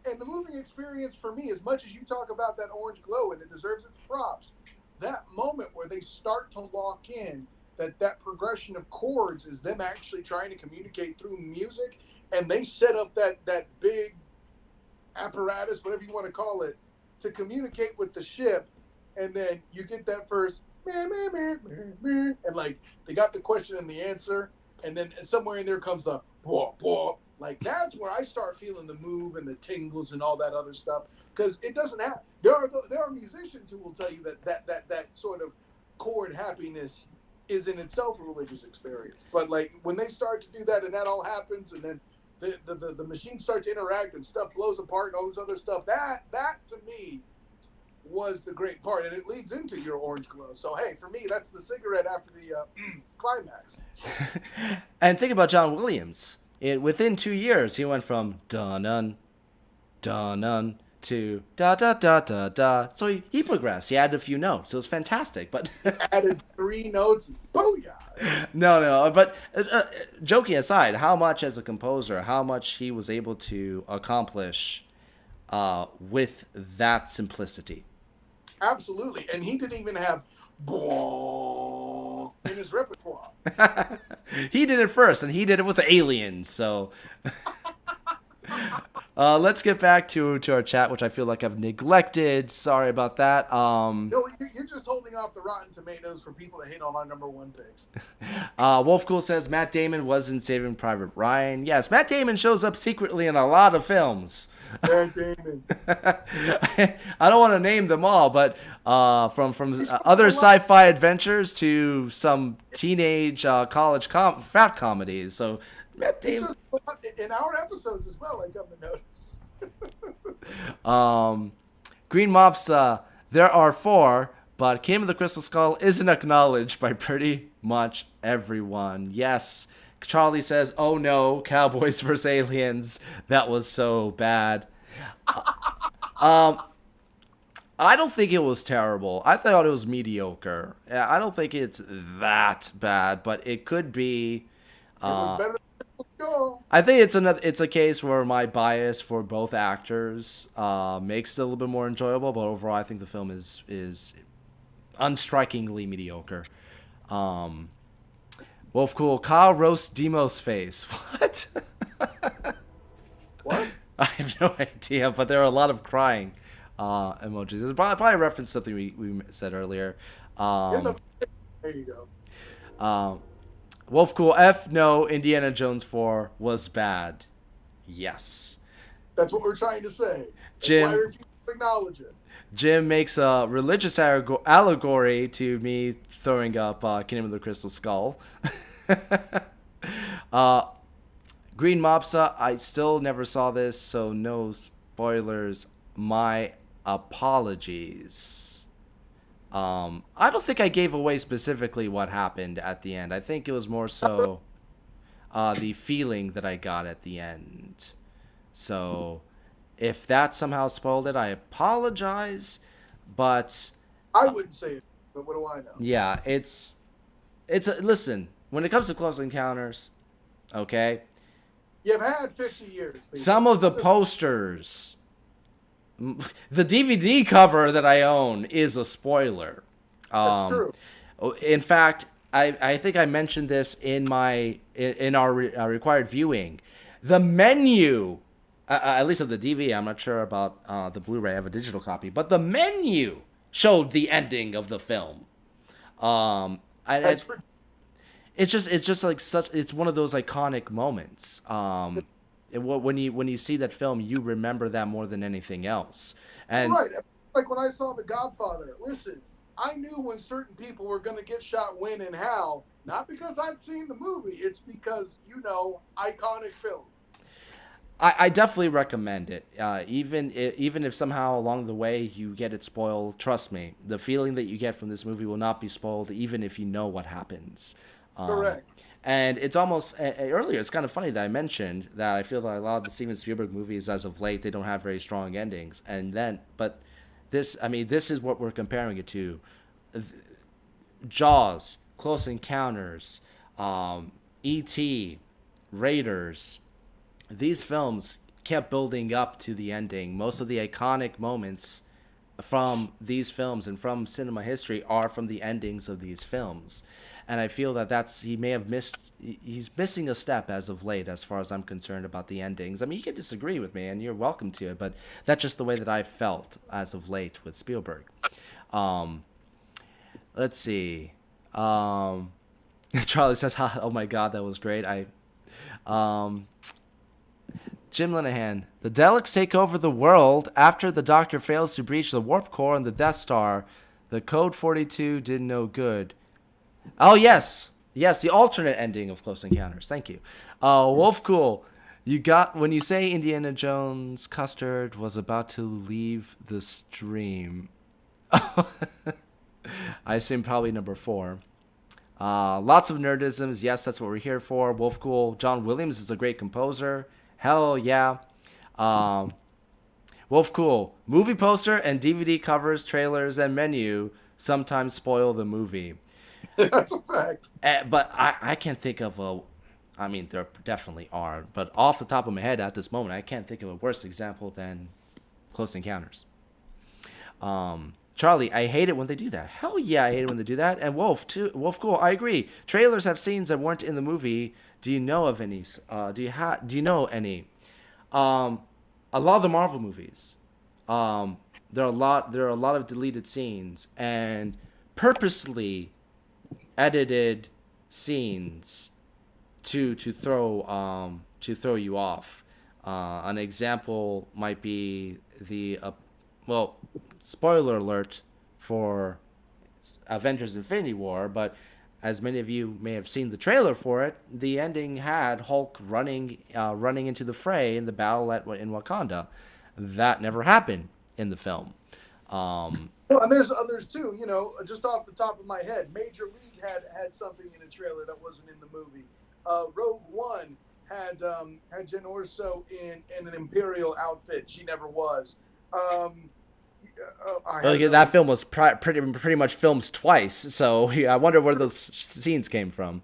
and the moving experience for me, as much as you talk about that orange glow, and it deserves its props, that moment where they start to lock in, that progression of chords is them actually trying to communicate through music, and they set up that big apparatus, whatever you want to call it, to communicate with the ship, and then you get that first, and like they got the question and the answer, and then somewhere in there comes the blah, blah. Like that's where I start feeling the move and the tingles and all that other stuff, because it doesn't have. There are musicians who will tell you that sort of chord happiness is in itself a religious experience. But like when they start to do that and that all happens, and then the machines start to interact and stuff blows apart and all this other stuff, that to me was the great part, and it leads into your orange glow. So hey, for me, that's the cigarette after the climax. And think about John Williams. Within 2 years, he went from dun-dun, dun-dun, to da-da-da-da-da. So he progressed. He added a few notes. It was fantastic. But added 3 notes. Booyah! No. But joking aside, how much as a composer, how much he was able to accomplish with that simplicity. Absolutely. And he didn't even have in his repertoire. He did it first, and he did it with the aliens. So let's get back to our chat, which I feel like I've neglected. Sorry about that. No, you're just holding off the Rotten Tomatoes for people to hate on our #1 picks. Wolfcool says Matt Damon was in Saving Private Ryan. Yes, Matt Damon shows up secretly in a lot of films. Matt Damon. I don't want to name them all, but from other sci-fi adventures to some teenage college frat comedies. So Matt Damon in our episodes as well, I come to notice. Green Mops, there are 4, but Kingdom of the Crystal Skull isn't acknowledged by pretty much everyone. Yes. Charlie says, "Oh no, Cowboys vs. Aliens. That was so bad." I don't think it was terrible. I thought it was mediocre. I don't think it's that bad, but it could be. It was better than Go. I think it's a case where my bias for both actors makes it a little bit more enjoyable, but overall I think the film is unstrikingly mediocre. Wolf Cool, Kyle roasts Demo's face. What? What? I have no idea, but there are a lot of crying emojis. It's probably a reference to something we said earlier. There you go. Wolf Cool, no, Indiana Jones 4 was bad. Yes. That's what we're trying to say. That's Jim, why I refuse to acknowledge it. Jim makes a religious allegory to me throwing up Kingdom of the Crystal Skull. Green Mopsa, I still never saw this, so no spoilers. My apologies. I don't think I gave away specifically what happened at the end. I think it was more so the feeling that I got at the end. So if that somehow spoiled it, I apologize. But I wouldn't say it, but what do I know? Yeah, listen, when it comes to Close Encounters, okay? You've had 50 years. People. Some of the posters, the DVD cover that I own is a spoiler. That's true. In fact, I think I mentioned this in our required viewing. The menu, at least of the DVD, I'm not sure about the Blu-ray. I have a digital copy, but the menu showed the ending of the film. It's just like it's one of those iconic moments. When you see that film, you remember that more than anything else. And right, like when I saw The Godfather. Listen, I knew when certain people were going to get shot, when, and how. Not because I'd seen the movie. It's because iconic film. I definitely recommend it. Even if somehow along the way you get it spoiled, trust me, the feeling that you get from this movie will not be spoiled, even if you know what happens. Correct. And it's almost earlier. It's kind of funny that I mentioned that I feel that a lot of the Steven Spielberg movies, as of late, they don't have very strong endings. But this is what we're comparing it to: Jaws, Close Encounters, E.T., Raiders. These films kept building up to the ending. Most of the iconic moments from these films and from cinema history are from the endings of these films. And I feel that he's missing a step as of late, as far as I'm concerned, about the endings. I mean, you can disagree with me, and you're welcome to it, but that's just the way that I felt as of late with Spielberg. Let's see. Charlie says, "Oh my God, that was great." Jim Linehan, the Daleks take over the world after the Doctor fails to breach the warp core on the Death Star. The Code 42 did no good. Oh, yes. Yes, the alternate ending of Close Encounters. Thank you. Wolf Cool, you got, when you say Indiana Jones Custard was about to leave the stream. I assume probably number 4. Lots of nerdisms. Yes, that's what we're here for. Wolf Cool. John Williams is a great composer. Hell yeah. Wolf Cool. Movie poster and DVD covers, trailers, and menu sometimes spoil the movie. That's a fact. But I can't think of a... I mean, there definitely are. But off the top of my head at this moment, I can't think of a worse example than Close Encounters. Charlie, I hate it when they do that. Hell yeah, I hate it when they do that. And Wolf, too. Wolf Cool, I agree. Trailers have scenes that weren't in the movie. Do you know of any? Do you know any? A lot of the Marvel movies. There are a lot of deleted scenes and purposely edited scenes to throw you off. An example might be the spoiler alert for Avengers: Infinity War, but as many of you may have seen the trailer for it, the ending had Hulk running into the fray in the battle in Wakanda. That never happened in the film. Well, and there's others too. You know, just off the top of my head, Major League had something in a trailer that wasn't in the movie. Rogue One had Jen Orso in an Imperial outfit. She never was. That film was pretty much filmed twice, so I wonder where those scenes came from.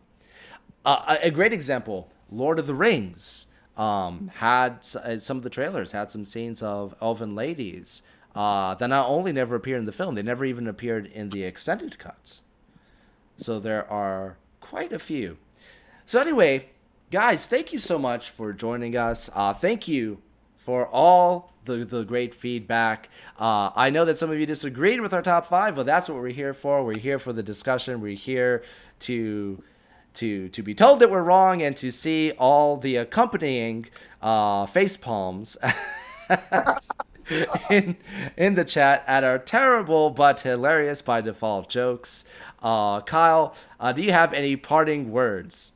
A great example, Lord of the Rings, had some of the trailers had some scenes of elven ladies that not only never appeared in the film, they never even appeared in the extended cuts. So there are quite a few. So anyway, guys, thank you so much for joining us. Thank you for all the great feedback. I know that some of you disagreed with our top 5, but that's what we're here for. We're here for the discussion. We're here to be told that we're wrong and to see all the accompanying face palms in the chat at our terrible but hilarious by default jokes. Kyle, do you have any parting words?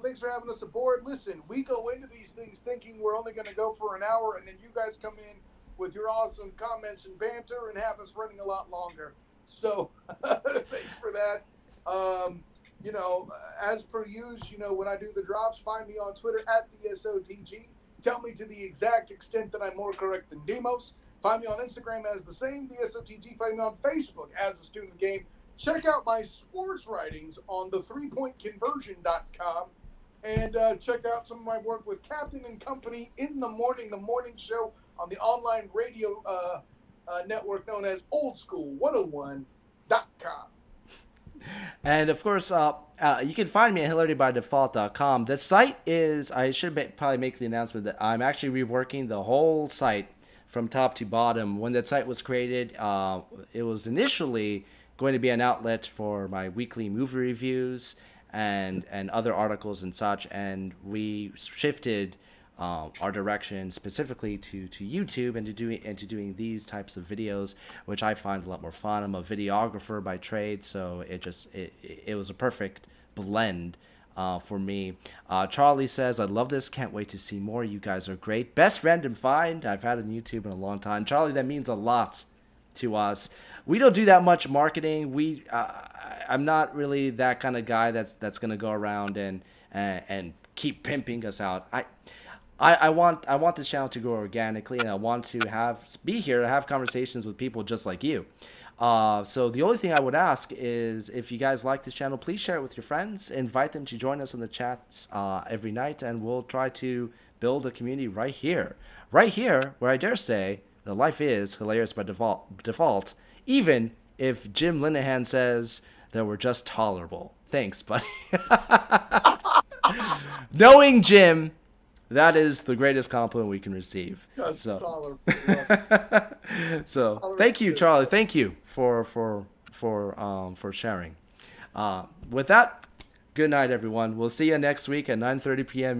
Thanks for having us aboard. Listen, we go into these things thinking we're only going to go for an hour, and then you guys come in with your awesome comments and banter and have us running a lot longer. So thanks for that. As per usual, when I do the drops, find me on Twitter at the SOTG. Tell me to the exact extent that I'm more correct than Demos. Find me on Instagram as the same, the SOTG. Find me on Facebook as the Student of the Game. Check out my sports writings on the 3pointconversion.com, and check out some of my work with Captain and Company in the morning show on the online radio network known as oldschool101.com. And of course, you can find me at hilaritybydefault.com. The site is, I should probably make the announcement that I'm actually reworking the whole site from top to bottom. When that site was created, it was initially going to be an outlet for my weekly movie reviews and other articles and such, and we shifted our direction specifically to YouTube and to doing these types of videos, which I find a lot more fun. I'm a videographer by trade, so it was a perfect blend for me. Charlie says, I love this, can't wait to see more. You guys are great. Best random find I've had on YouTube in a long time. Charlie, that means a lot to us. We don't do that much marketing. I'm not really that kind of guy that's gonna go around and keep pimping us out. I want this channel to grow organically, and I want to be here to have conversations with people just like you. So the only thing I would ask is, if you guys like this channel, please share it with your friends. Invite them to join us in the chats every night, and we'll try to build a community right here, where I dare say the life is hilarious by default, even if Jim Linehan says that we're just tolerable. Thanks, buddy. Knowing Jim, that is the greatest compliment we can receive. So thank you, Charlie. Thank you for sharing. With that, good night, everyone. We'll see you next week at 9:30 p.m.